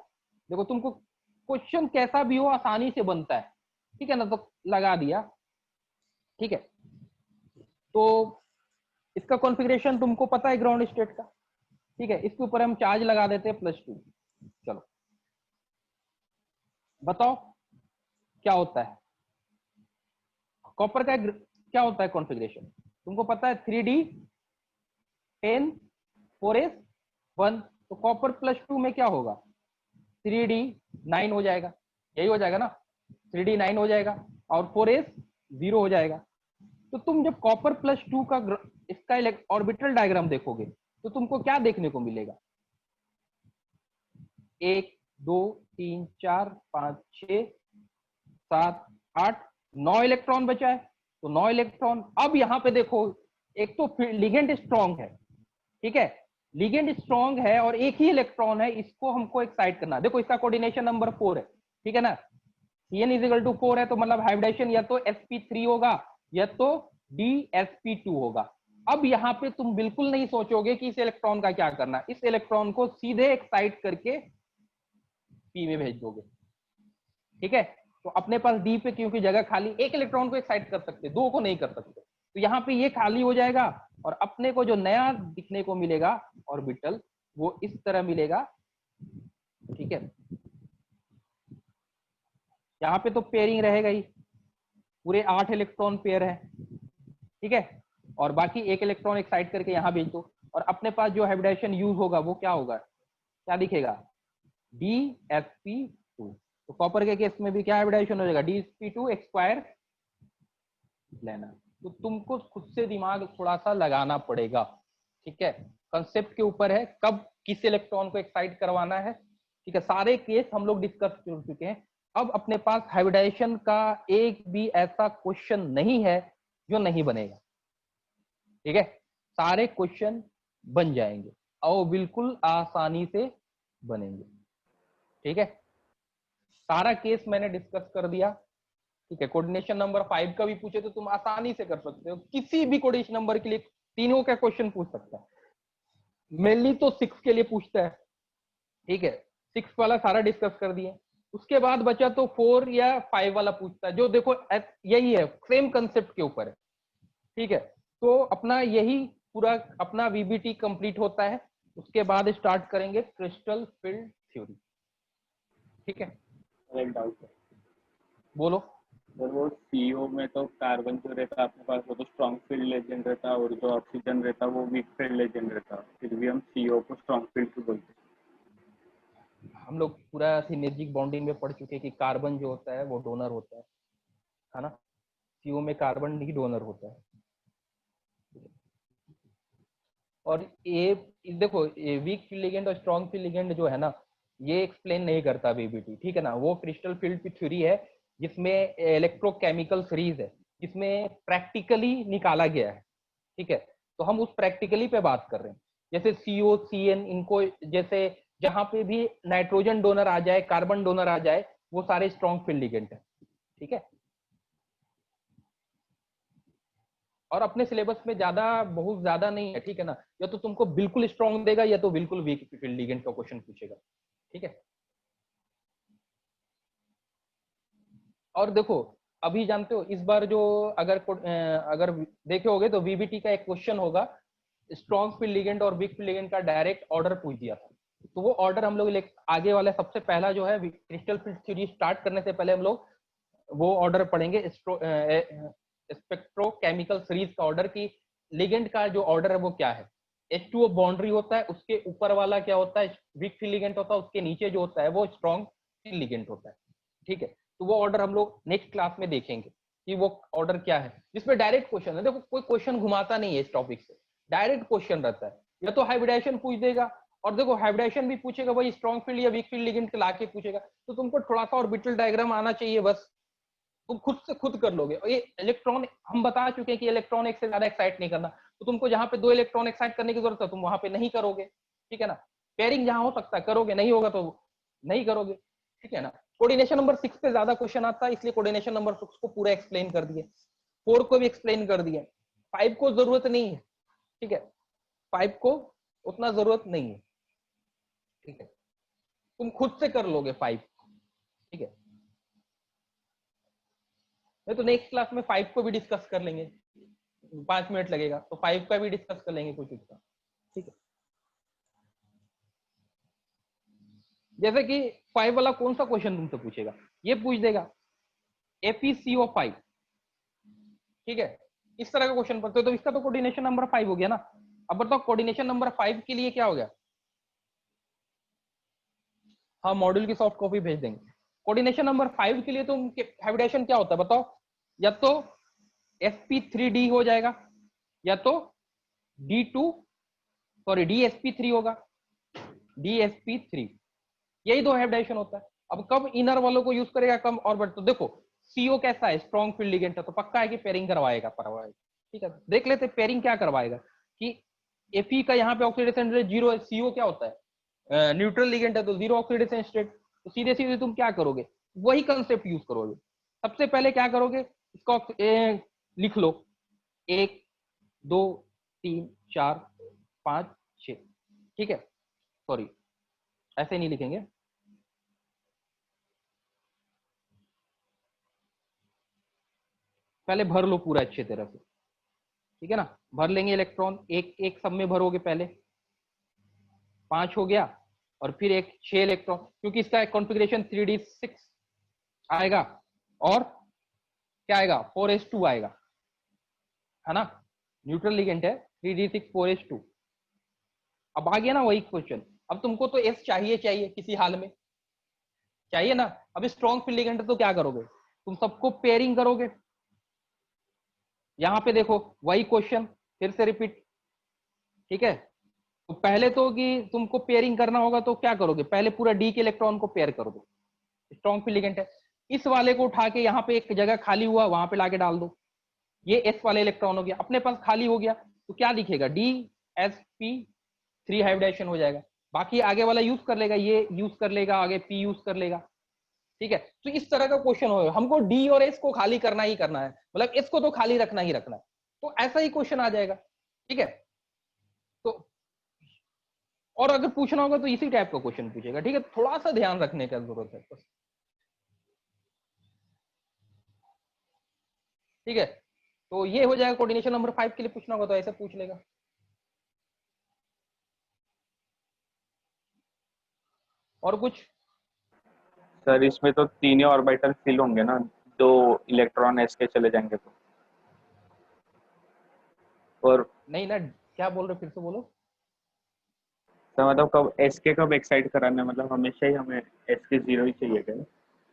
देखो तुमको क्वेश्चन कैसा भी हो आसानी से बनता है, ठीक है ना, तो लगा दिया, ठीक है। तो इसका कॉन्फ़िगरेशन तुमको पता है ग्राउंड स्टेट का, ठीक है। इसके ऊपर हम चार्ज लगा देते हैं +2, चलो बताओ क्या होता है कॉपर का क्या होता है कॉन्फ़िगरेशन, तुमको पता है 3d 10 4s 1, तो कॉपर +2 में क्या होगा 3d 9 हो जाएगा, यही हो जाएगा ना, 3d 9 हो जाएगा और 4s 0 हो जाएगा। तो तुम जब कॉपर +2 का इसका ऑर्बिटल डायग्राम देखोगे तो तुमको क्या देखने को मिलेगा 1 2 3 4 5 6 7 8 9 इलेक्ट्रॉन बचा है, तो 9 इलेक्ट्रॉन। अब यहाँ पे देखो एक तो लिगेंड स्ट्रॉन्ग है, ठीक है, लिगेंड स्ट्रॉन्ग है और एक ही इलेक्ट्रॉन है, इसको हमको एक्साइट करना। देखो इसका कोऑर्डिनेशन नंबर 4 है, ठीक है ना, Cn = 4 है, तो मतलब हाइब्रिडेशन या तो sp3 होगा या तो dsp2 होगा। अब यहाँ पे तुम बिल्कुल नहीं सोचोगे कि इस इलेक्ट्रॉन का क्या करना, इस इलेक्ट्रॉन को सीधे एक्साइट करके p में भेज दोगे, ठीक है। तो अपने पास डी पे क्योंकि जगह खाली, एक इलेक्ट्रॉन को एक्साइट कर सकते, 2 को नहीं कर सकते, तो यहाँ पे ये खाली हो जाएगा और अपने को जो नया दिखने को मिलेगा ऑर्बिटल वो इस तरह मिलेगा, ठीक है। यहाँ पे तो पेयरिंग रहेगा ही, पूरे 8 इलेक्ट्रॉन पेयर है, ठीक है, और बाकी एक इलेक्ट्रॉन एक्साइट करके यहाँ भेज दो, और अपने पास जो हाइब्रिडेशन यूज होगा वो क्या होगा, क्या दिखेगा dsp2। तो कॉपर के केस में भी क्या हाइब्रिडेशन हो जाएगा dsp2 स्क्वायर लेना, तो तुमको खुद से दिमाग थोड़ा सा लगाना पड़ेगा, ठीक है। कंसेप्ट के ऊपर है, कब किस इलेक्ट्रॉन को एक्साइट करवाना है, ठीक है। सारे केस हम लोग डिस्कस कर चुके हैं। अब अपने पास हाइब्रिडाइजेशन का एक भी ऐसा क्वेश्चन नहीं है जो नहीं बनेगा, ठीक है। सारे क्वेश्चन बन जाएंगे और बिल्कुल आसानी से बनेंगे, ठीक है। सारा केस मैंने डिस्कस कर दिया, ठीक है। कोऑर्डिनेशन नंबर 5 का भी पूछे तो तुम आसानी से कर सकते हो, किसी भी कोऑर्डिनेशन नंबर के लिए तीनों का क्वेश्चन पूछ सकता है। मेनली तो 6 के लिए पूछता है, ठीक है। 6 वाला सारा डिस्कस कर दिए। उसके बाद बचा तो 4 या 5 वाला पूछता है, जो देखो यही है, सेम कंसेप्ट के ऊपर है, ठीक है। तो अपना यही पूरा अपना वीबीटी कंप्लीट होता है। उसके बाद स्टार्ट करेंगे क्रिस्टल फील्ड थ्योरी, ठीक है। एक डाउट है बोलो। सर, वो सीओ में तो कार्बन जो रहता है अपने पास वो तो स्ट्रॉन्ग फील्ड लेजेंड रहता है, और जो ऑक्सीजन रहता है वो वीक फील्ड लेजेंड रहता है, फिर भी हम सीओ को स्ट्रॉन्ग फील्ड क्यों बोलते हम लोग पूरा सिनर्जिक बॉन्डिंग में पढ़ चुके हैं कि कार्बन जो होता है वो डोनर होता है ना। सीओ में कार्बन ही डोनर होता है। और ये देखो, ये वीक फील्ड लिगेंड और स्ट्रॉन्ग फील्ड लिगेंड जो है ना, ये एक्सप्लेन नहीं करता बीबीटी, ठीक है ना। वो क्रिस्टल फील्ड की थ्योरी है जिसमें इलेक्ट्रोकेमिकल सीरीज है, जिसमें प्रैक्टिकली निकाला गया है, ठीक है। तो हम उस प्रैक्टिकली पे बात कर रहे हैं। जैसे सीओ सीएन, इनको जैसे जहां पे भी नाइट्रोजन डोनर आ जाए, कार्बन डोनर आ जाए, वो सारे स्ट्रॉन्ग फील्ड लिगेंड है, ठीक है। और अपने सिलेबस में ज्यादा बहुत ज्यादा नहीं है, ठीक है ना। या तो तुमको बिल्कुल स्ट्रॉन्ग देगा या तो बिल्कुल वीक फील्ड लिगेंड का क्वेश्चन पूछेगा, ठीक है। और देखो, अभी जानते हो इस बार जो अगर देखे होगे तो वीबीटी का एक क्वेश्चन होगा, स्ट्रॉन्ग फील्ड लिगेंड और वीक फील्ड लिगेंड का डायरेक्ट ऑर्डर पूछ दिया था। तो वो ऑर्डर हम लोग आगे वाले सबसे पहला जो है क्रिस्टल फील्ड थ्योरी स्टार्ट करने से पहले हम लोग वो ऑर्डर पढ़ेंगे, स्पेक्ट्रोकेमिकल सीरीज का ऑर्डर की लिगेंड का जो ऑर्डर है वो क्या है। H2O बाउंड्री होता है, उसके ऊपर वाला क्या होता है, वीक फील्ड लिगेंड होता है, उसके नीचे जो होता है वो स्ट्रॉन्ग फील्ड लिगेंड होता है, ठीक है। तो वो ऑर्डर हम लोग नेक्स्ट क्लास में देखेंगे कि वो ऑर्डर क्या है, जिसमें डायरेक्ट क्वेश्चन है। देखो, कोई क्वेश्चन घुमाता नहीं है इस टॉपिक से, डायरेक्ट क्वेश्चन रहता है। या तो हाइब्रिडाइजेशन पूछ देगा, और देखो हाइब्रिडाइजेशन भी पूछेगा वही स्ट्रॉन्ग फील्ड या वीक फील्ड लिगेंड ला के पूछेगा, तो तुमको थोड़ा सा ऑर्बिटल डायग्राम आना चाहिए बस, तुम खुद से खुद कर लोगे। और ये इलेक्ट्रॉन हम बता चुके हैं कि इलेक्ट्रॉन एक से ज्यादा एक्साइट नहीं करना, तो तुमको जहां पे 2 इलेक्ट्रॉन एक्साइट करने की जरूरत है तुम वहां पे नहीं करोगे, ठीक है ना। पेयरिंग जहां हो सकता है करोगे, नहीं होगा तो नहीं करोगे, ठीक है ना। कोऑर्डिनेशन नंबर 6 पे ज्यादा क्वेश्चन आता है, इसलिए कोऑर्डिनेशन नंबर 6 को पूरा एक्सप्लेन कर दिए, 4 को भी एक्सप्लेन कर दिए, 5 को जरूरत नहीं है, ठीक है। 5 को उतना जरूरत नहीं है, ठीक है। तुम खुद से कर लोगे 5, ठीक है। नहीं तो नेक्स्ट क्लास में 5 को भी डिस्कस कर लेंगे, 5 मिनट लगेगा तो 5 का भी डिस्कस कर लेंगे कुछ उसका, ठीक है। जैसे कि 5 वाला कौन सा क्वेश्चन तुमसे पूछेगा, ये पूछ देगा ApCO5, ठीक है। इस तरह का क्वेश्चन पढ़ते हो तो इसका तो कोऑर्डिनेशन नंबर 5 हो गया ना। अब बताओ कोऑर्डिनेशन नंबर 5 के लिए क्या हो गया। हाँ, मॉड्यूल की सॉफ्ट कॉपी भेज देंगे। कोऑर्डिनेशन नंबर 5 के लिए तो हाइब्रिडेशन क्या होता है बताओ, या तो sp3d हो जाएगा, या तो dsp3 होगा, dsp3, यही दो हाइब्रिडेशन होता है। अब कब इनर वालों को यूज करेगा, कम ऑर्बिट। तो देखो सीओ कैसा है, स्ट्रॉन्ग फील्ड लिगेंड है, तो पक्का है कि पेयरिंग करवाएगा, ठीक है। देख लेते पेयरिंग क्या करवाएगा कि Fe का यहाँ पे ऑक्सीडेशन रेट 0 है, सीओ क्या होता है न्यूट्रल लिगेंड है, तो 0 ऑक्सीडेशन स्टेट। तो सीधे सीधे तुम क्या करोगे, वही कंसेप्ट यूज करोगे। सबसे पहले क्या करोगे, इसका लिख लो 1 2 3 4 5 6, ठीक है। सॉरी, ऐसे नहीं लिखेंगे, पहले भर लो पूरा अच्छे तरह से, ठीक है ना। भर लेंगे इलेक्ट्रॉन, एक एक सब में भरोगे, पहले 5 हो गया, और फिर एक 6 इलेक्ट्रॉन, क्योंकि इसका कॉन्फ़िगरेशन 3d6 आएगा, और क्या आएगा 4s2 आएगा, है ना। न्यूट्रल लिगेंड है, 3d6 4s2। अब आ गया ना वही क्वेश्चन, अब तुमको तो s चाहिए चाहिए किसी हाल में, चाहिए ना। अब स्ट्रॉन्ग फील्ड लिगेंड तो क्या करोगे, तुम सबको पेयरिंग करोगे, यहाँ पे देखो वही क्वेश्चन फिर से रिपीट, ठीक है। तो पहले तो कि तुमको पेयरिंग करना होगा तो क्या करोगे, पहले पूरा डी के इलेक्ट्रॉन को पेयर कर दो, स्ट्रॉन्ग फील्ड लिगेंड है। इस वाले को उठा के यहाँ पे एक जगह खाली हुआ वहां पे लाके डाल दो, ये एस वाले इलेक्ट्रॉन हो गया, अपने पास खाली हो गया, तो क्या दिखेगा, डी एस पी 3 हाइब्रिडाइजेशन हो जाएगा। बाकी आगे वाला यूज कर लेगा, ये यूज कर लेगा, आगे पी यूज कर लेगा, ठीक है। तो इस तरह का क्वेश्चन होगा, हमको डी और एस को खाली करना ही करना है, मतलब एस को तो खाली रखना ही रखना है, तो ऐसा ही क्वेश्चन आ जाएगा, ठीक है। तो और अगर पूछना होगा तो इसी टाइप का क्वेश्चन पूछेगा, ठीक है, थोड़ा सा ध्यान रखने का जरूरत है बस, ठीक है। तो ये हो जाएगा, कोऑर्डिनेशन नंबर 5 के लिए पूछना होगा तो ऐसे पूछ लेगा। और कुछ? सर इसमें तो तीनों ऑर्बिटल फिल होंगे ना, 2 इलेक्ट्रॉन एस के चले जाएंगे तो, और नहीं ना, क्या बोल रहे, फिर से बोलो। तो मतलब कब एस के कब एक्साइट कराना है, मतलब हमेशा ही हमें एस के 0 ही चाहिए क्या?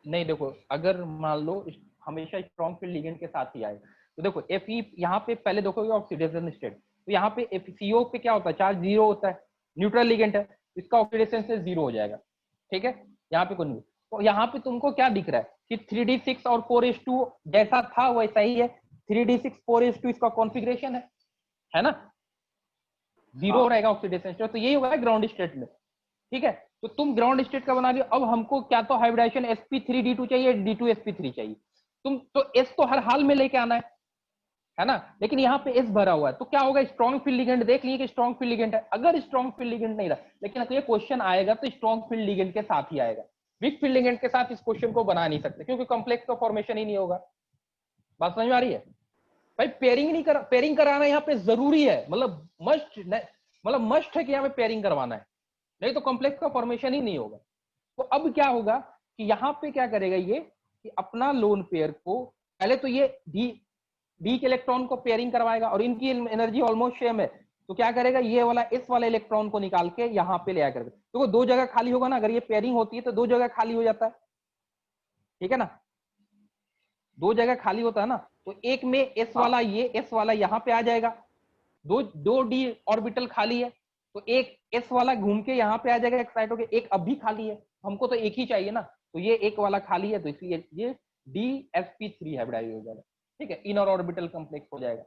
नहीं देखो, अगर मान लो हमेशा स्ट्रॉन्ग फील्ड लिगेंड के साथ ही आए, तो देखो एफ ई यहाँ पे पहले देखोगे ऑक्सीडेशन स्टेट, तो यहाँ पे FeO पे क्या होता है, चार्ज 0 होता है, न्यूट्रल लिगेंड है, इसका ऑक्सीडेशन से 0 हो जाएगा, ठीक है। यहाँ पे कोई नहीं, तो यहाँ पे तुमको क्या दिख रहा है कि 3d6 और 4s2 जैसा था वैसा ही है, 3d6 4s2 इसका कॉन्फ़िगरेशन है ना, 0 हाँ रहेगा ऑक्सीडेशन स्टेट, तो यही होगा ग्राउंड स्टेट में, ठीक है। तो तुम ग्राउंड स्टेट का बना रहे हो, अब हमको क्या तो हाइब्रिडाइजेशन sp3d2 चाहिए, d2sp3 चाहिए, तुम तो s तो हर हाल में लेके आना है ना, लेकिन यहाँ पे s भरा हुआ है, तो क्या होगा, स्ट्रॉन्ग फील्ड लिगेंड देख लिए कि स्ट्रॉन्ग फील्ड लिगेंड है, अगर स्ट्रॉन्ग फील्ड लिगेंड नहीं रहा, लेकिन अगर ये क्वेश्चन आएगा तो स्ट्रॉन्ग फील्ड लिगेंड के साथ ही आएगा, वीक फील्ड लिगेंड के साथ इस क्वेश्चन को बना नहीं सकते, क्योंकि कॉम्प्लेक्स का फॉर्मेशन ही नहीं होगा। बात समझ में आ रही है भाई, पेयरिंग नहीं कर, पेयरिंग कराना यहाँ पे जरूरी है, मतलब मस्ट, मतलब मस्ट है कि यहाँ पे पेयरिंग करवाना है, नहीं तो कॉम्प्लेक्स का फॉर्मेशन ही नहीं होगा। तो अब क्या होगा कि यहाँ पे क्या करेगा ये, कि अपना लोन पेयर को पहले तो ये डी के इलेक्ट्रॉन को पेयरिंग करवाएगा, और इनकी एनर्जी ऑलमोस्ट सेम है, तो क्या करेगा, ये वाला इस वाले इलेक्ट्रॉन को निकाल के यहाँ पे ले आकर, तो वो 2 जगह खाली होगा ना, अगर ये पेयरिंग होती है तो 2 जगह खाली हो जाता है, ठीक है ना, 2 जगह खाली होता है ना, तो एक में एस हाँ वाला, ये एस वाला यहाँ पे आ जाएगा, दो डी ऑर्बिटल खाली है, तो एक एस वाला घूम के यहाँ पे आ जाएगा एक्साइट होके, एक अब भी खाली है, हमको तो एक ही चाहिए ना, तो ये एक वाला खाली है, तो इसलिए ये DsP3 हाइब्रिडाइज हो जाएगा, ठीक है, इनर ऑर्बिटल कॉम्प्लेक्स हो जाएगा,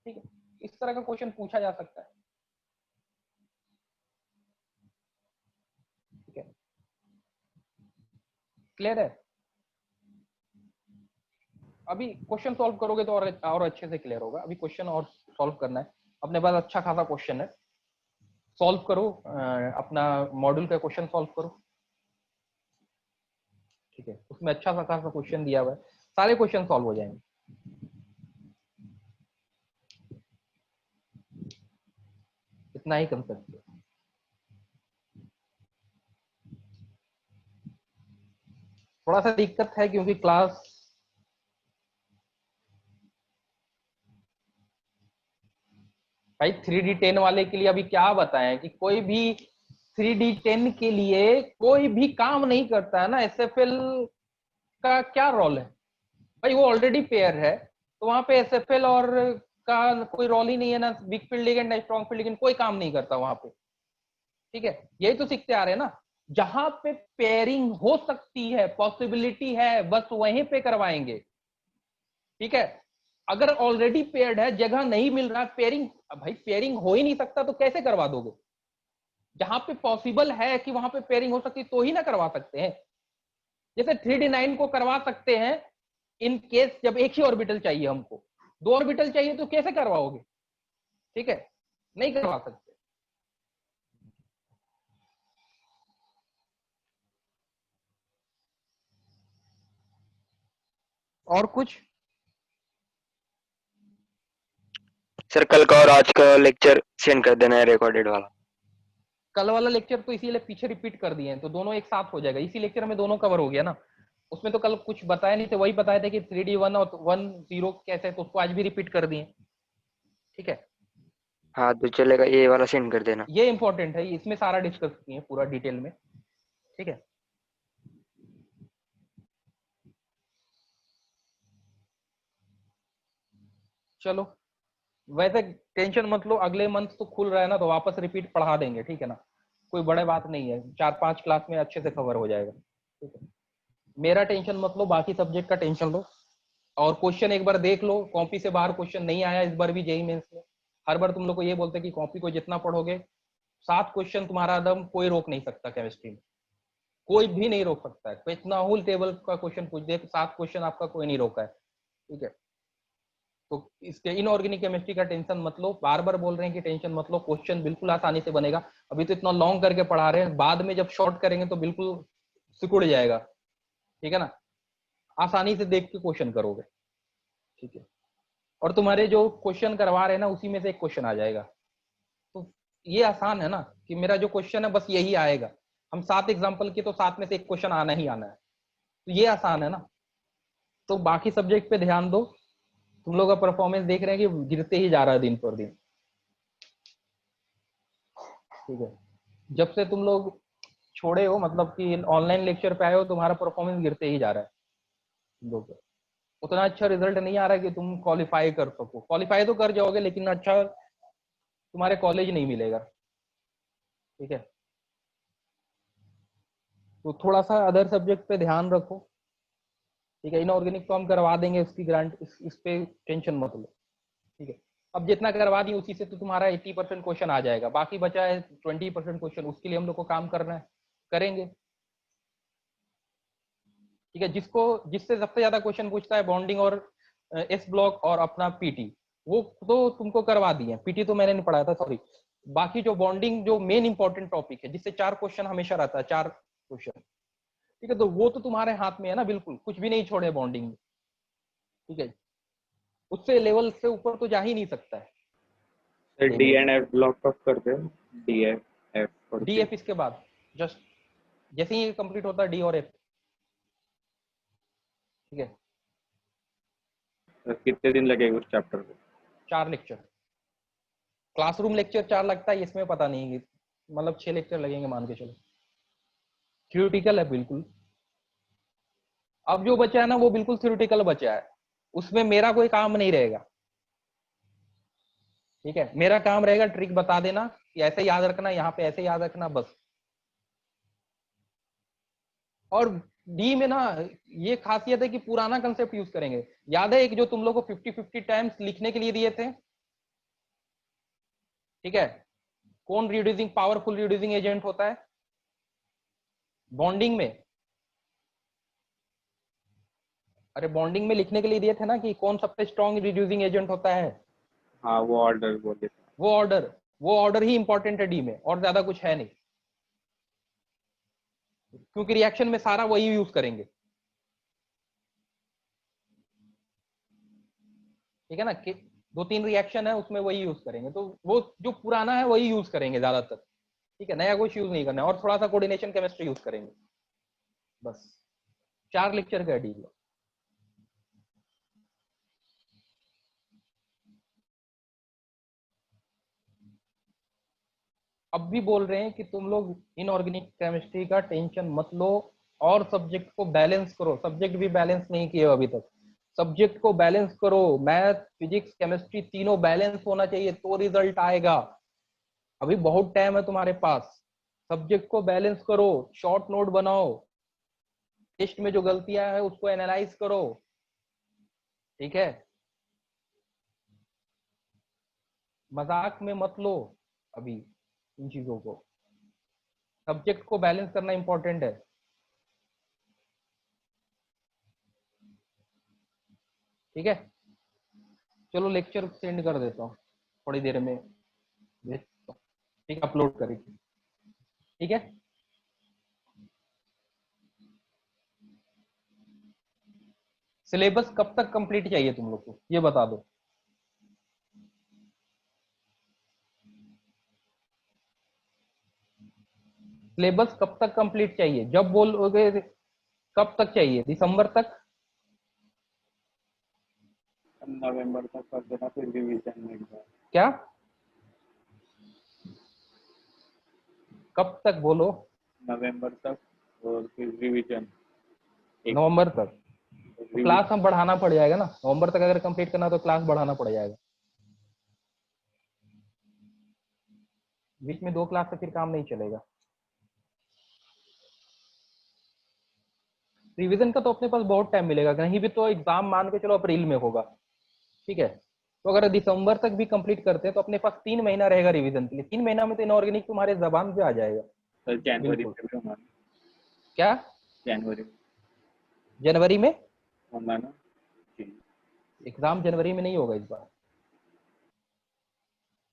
ठीक है। इस तरह का क्वेश्चन पूछा जा सकता है, ठीक है, क्लियर है। अभी क्वेश्चन सॉल्व करोगे तो और अच्छे से क्लियर होगा, अभी क्वेश्चन और सॉल्व करना है, अपने पास अच्छा खासा क्वेश्चन है, सॉल्व करो, अपना मॉड्यूल का क्वेश्चन सॉल्व करो, ठीक है, उसमें अच्छा सा खासा क्वेश्चन दिया हुआ है, सारे क्वेश्चन सॉल्व हो जाएंगे, इतना ही कर सकते हो। थोड़ा सा दिक्कत है क्योंकि क्लास भाई 3D10 वाले के लिए अभी क्या बताएं कि कोई भी 3D10 के लिए कोई भी काम नहीं करता है ना, SFL का क्या रोल है भाई, वो ऑलरेडी पेयर है, तो वहां पे SFL और का कोई रोल ही नहीं है ना, वीक फील्ड लिगेंड ना स्ट्रॉन्ग फील्ड लिगेंड, कोई काम नहीं करता वहां पे, ठीक है, यही तो सीखते आ रहे हैं ना, जहां पे पेयरिंग हो सकती है, पॉसिबिलिटी है, बस वहीं पे करवाएंगे, ठीक है। अगर ऑलरेडी पेयर्ड है, जगह नहीं मिल रहा, पेयरिंग, भाई पेयरिंग हो ही नहीं सकता तो कैसे करवा दोगे, जहां पे पॉसिबल है कि वहां पे पेयरिंग हो सकती तो ही ना करवा सकते हैं, जैसे 3D9 को करवा सकते हैं इन केस जब एक ही ऑर्बिटल चाहिए, हमको 2 ऑर्बिटल चाहिए तो कैसे करवाओगे, ठीक है, नहीं करवा सकते। और कुछ? सर कल का और आज का लेक्चर सेंड कर देना है, रिकॉर्डेड वाला। कल वाला लेक्चर तो इसीलिए पीछे रिपीट कर दिए हैं, तो दोनों एक साथ हो जाएगा, इसी लेक्चर में दोनों कवर हो गया ना, उसमें तो कल कुछ बताया नहीं थे, वही बताए थे कि 3D1 और 1 0 कैसे, तो उसको आज भी रिपीट कर दिए, ठीक है। हाँ तो चलेगा, ये वाला सेंड कर देना। ये इंपॉर्टेंट है, इसमें सारा डिस्कस किए पूरा डिटेल में, ठीक है। चलो वैसे टेंशन मत लो, अगले मंथ तो खुल रहा है ना, तो वापस रिपीट पढ़ा देंगे, ठीक है ना, कोई बड़े बात नहीं है, 4-5 क्लास में अच्छे से कवर हो जाएगा, ठीक है। मेरा टेंशन मत लो, बाकी सब्जेक्ट का टेंशन लो, और क्वेश्चन एक बार देख लो, कॉपी से बाहर क्वेश्चन नहीं आया इस बार भी जेईई मेंस में। हर बार तुम लोग को ये बोलते हैं कि कॉपी को जितना पढ़ोगे 7 क्वेश्चन तुम्हारा एकदम कोई रोक नहीं सकता, केमिस्ट्री में कोई भी नहीं रोक सकता है, इतना होल टेबल का क्वेश्चन पूछ दे, 7 क्वेश्चन आपका कोई नहीं रोका है, ठीक है। तो इसके इनऑर्गेनिक केमिस्ट्री का टेंशन मत लो, बार बार बोल रहे हैं कि टेंशन मत लो, क्वेश्चन बिल्कुल आसानी से बनेगा। अभी तो इतना लॉन्ग करके पढ़ा रहे हैं, बाद में जब शॉर्ट करेंगे तो बिल्कुल सिकुड़ जाएगा, ठीक है ना, आसानी से देख के क्वेश्चन करोगे, ठीक है। और तुम्हारे जो क्वेश्चन करवा रहे हैं ना, उसी में से एक क्वेश्चन आ जाएगा, तो ये आसान है ना, कि मेरा जो क्वेश्चन है बस यही आएगा, हम 7 एग्जाम्पल की तो 7 में से एक क्वेश्चन आना ही आना है, तो ये आसान है ना। तो बाकी सब्जेक्ट पे ध्यान दो, तुम लोग का परफॉर्मेंस देख रहे हैं कि गिरते ही जा रहा है दिन पर दिन, ठीक है। जब से तुम लोग छोड़े हो, मतलब कि ऑनलाइन लेक्चर पे आए हो, तुम्हारा परफॉर्मेंस गिरते ही जा रहा है, तुम लोग का। उतना अच्छा रिजल्ट नहीं आ रहा है कि तुम क्वालिफाई कर सको, क्वालिफाई तो कर जाओगे लेकिन अच्छा तुम्हारे कॉलेज नहीं मिलेगा, ठीक है। तो थोड़ा सा अदर सब्जेक्ट पे ध्यान रखो, ठीक है। इनऑर्गेनिक तो हम करवा देंगे, उसकी ग्रांट इस पे टेंशन मत लो, ठीक है। अब जितना करवा दिए उसी से तो तुम्हारा 80% क्वेश्चन आ जाएगा, बाकी बचा है 20% क्वेश्चन, उसके लिए हम लोग को काम करना है, करेंगे, ठीक है। जिससे सबसे ज्यादा क्वेश्चन पूछता है बॉन्डिंग और एस ब्लॉक और अपना पीटी, वो तो तुमको करवा दिए, पीटी तो मैंने नहीं पढ़ाया था, सॉरी। बाकी जो बॉन्डिंग जो मेन इंपॉर्टेंट टॉपिक है, जिससे 4 क्वेश्चन हमेशा रहता है, 4 क्वेश्चन, ठीक है, तो वो तो तुम्हारे हाथ में है ना, बिल्कुल कुछ भी नहीं छोड़े बॉन्डिंग में, ठीक है। उससे लेवल से ऊपर तो जा ही नहीं सकता है। Sir D and F block कब करते हैं? डी एफ एफ और डी के एफ इसके बाद, जस्ट जैसे ही कंप्लीट होता है डी और एफ, ठीक है। सर कितने दिन लगेगा उस चैप्टर को? 4 लेक्चर, क्लासरूम लेक्चर 4 लगता है, इसमें पता नहीं, मतलब 6 लेक्चर लगेंगे मान के चलो, थ्योरेटिकल है बिल्कुल। अब जो बचा है ना वो बिल्कुल थ्योरेटिकल बचा है, उसमें मेरा कोई काम नहीं रहेगा, ठीक है। मेरा काम रहेगा ट्रिक बता देना कि ऐसे याद रखना, यहाँ पे ऐसे याद रखना, बस। और डी में ना ये खासियत है कि पुराना कंसेप्ट यूज करेंगे। याद है एक जो तुम लोग को 50-50 टाइम्स लिखने के लिए दिए थे, ठीक है, कौन रिड्यूसिंग पावरफुल रिड्यूसिंग एजेंट होता है बॉन्डिंग में? अरे बॉन्डिंग में लिखने के लिए दिए थे ना कि कौन सबसे स्ट्रॉन्ग रिड्यूसिंग एजेंट होता है, हाँ वो ऑर्डर बोले थे। वो ऑर्डर ही इंपॉर्टेंट है डी में, और ज्यादा कुछ है नहीं, क्योंकि रिएक्शन में सारा वही यूज करेंगे, ठीक है ना, कि 2-3 रिएक्शन है उसमें वही यूज करेंगे, तो वो जो पुराना है वही यूज करेंगे ज्यादातर, ठीक है, नया कुछ यूज नहीं करना है, और थोड़ा सा कोऑर्डिनेशन केमिस्ट्री यूज करेंगे, बस। 4 लेक्चर का डी। अब भी बोल रहे हैं कि तुम लोग इनऑर्गेनिक केमिस्ट्री का टेंशन मत लो, और सब्जेक्ट को बैलेंस करो, सब्जेक्ट भी बैलेंस नहीं किए अभी तक, सब्जेक्ट को बैलेंस करो, मैथ फिजिक्स केमिस्ट्री तीनों बैलेंस होना चाहिए तो रिजल्ट आएगा। अभी बहुत टाइम है तुम्हारे पास, सब्जेक्ट को बैलेंस करो, शॉर्ट नोट बनाओ, टेस्ट में जो गलतियां है उसको एनालाइज करो, ठीक है। मजाक में मत लो अभी इन चीजों को, सब्जेक्ट को बैलेंस करना इंपॉर्टेंट है, ठीक है। चलो लेक्चर सेंड कर देता हूँ थोड़ी देर में, भेजता हूँ, ठीक, अपलोड करेंगे, ठीक है। सिलेबस कब तक कंप्लीट चाहिए तुम लोग को ये बता दो। सिलेबस कब तक कंप्लीट चाहिए, जब बोलोगे कब तक चाहिए, दिसंबर तक? नवंबर तक कर देना, फिर रिवीजन में एक बार। क्या, कब तक बोलो? नवंबर तक और फिर रिवीजन एक नवंबर तक, agree क्लास हम बढ़ाना पड़ जाएगा ना, नवंबर तक अगर कंप्लीट करना तो क्लास बढ़ाना पड़ जाएगा। बीच में 2 क्लास से फिर काम नहीं चलेगा। रिवीजन का तो अपने पास बहुत टाइम मिलेगा, कहीं भी तो एग्जाम मान के चलो अप्रैल में होगा, ठीक है। तो अगर दिसंबर तक भी कंप्लीट करते हैं तो अपने पास 3 महीना रहेगा रिवीजन के लिए। 3 महीना में तो इनऑर्गेनिक तुम्हारे जबान पे आ जाएगा। सर जनवरी बिल्कुल। में भी होगा, क्या जनवरी जनवरी में? होगा ना जी। एग्जाम जनवरी में नहीं होगा इस बार।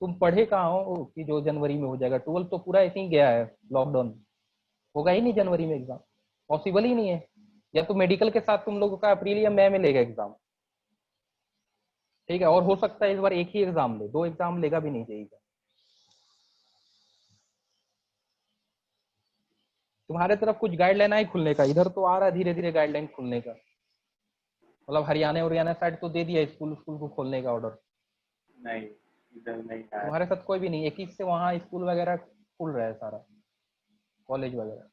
तुम पढ़े कहाँ हो कि जो जनवरी में हो जाएगा? 12 तो पूरा ऐसे ही गया है लॉकडाउन, होगा ही नहीं जनवरी में एग्जाम, पॉसिबल ही नहीं है। या तो मेडिकल के साथ तुम लोगों का अप्रैल या मई में लेगा एग्जाम, ठीक है। और हो सकता है इस बार एक ही एग्जाम ले, 2 एग्जाम लेगा भी नहीं जाएगा। तुम्हारे तरफ कुछ गाइडलाइन आई खुलने का? इधर तो आ रहा है धीरे धीरे गाइडलाइन खुलने का, मतलब हरियाणा साइड तो दे दिया स्कूल स्कूल को खोलने का ऑर्डर। नहीं, इधर नहीं आया। तुम्हारे साथ कोई भी नहीं? 21 से वहाँ स्कूल वगैरह खुल रहा है सारा, कॉलेज वगैरह।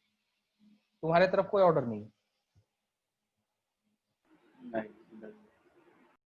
तुम्हारे तरफ कोई ऑर्डर नहीं? नहीं।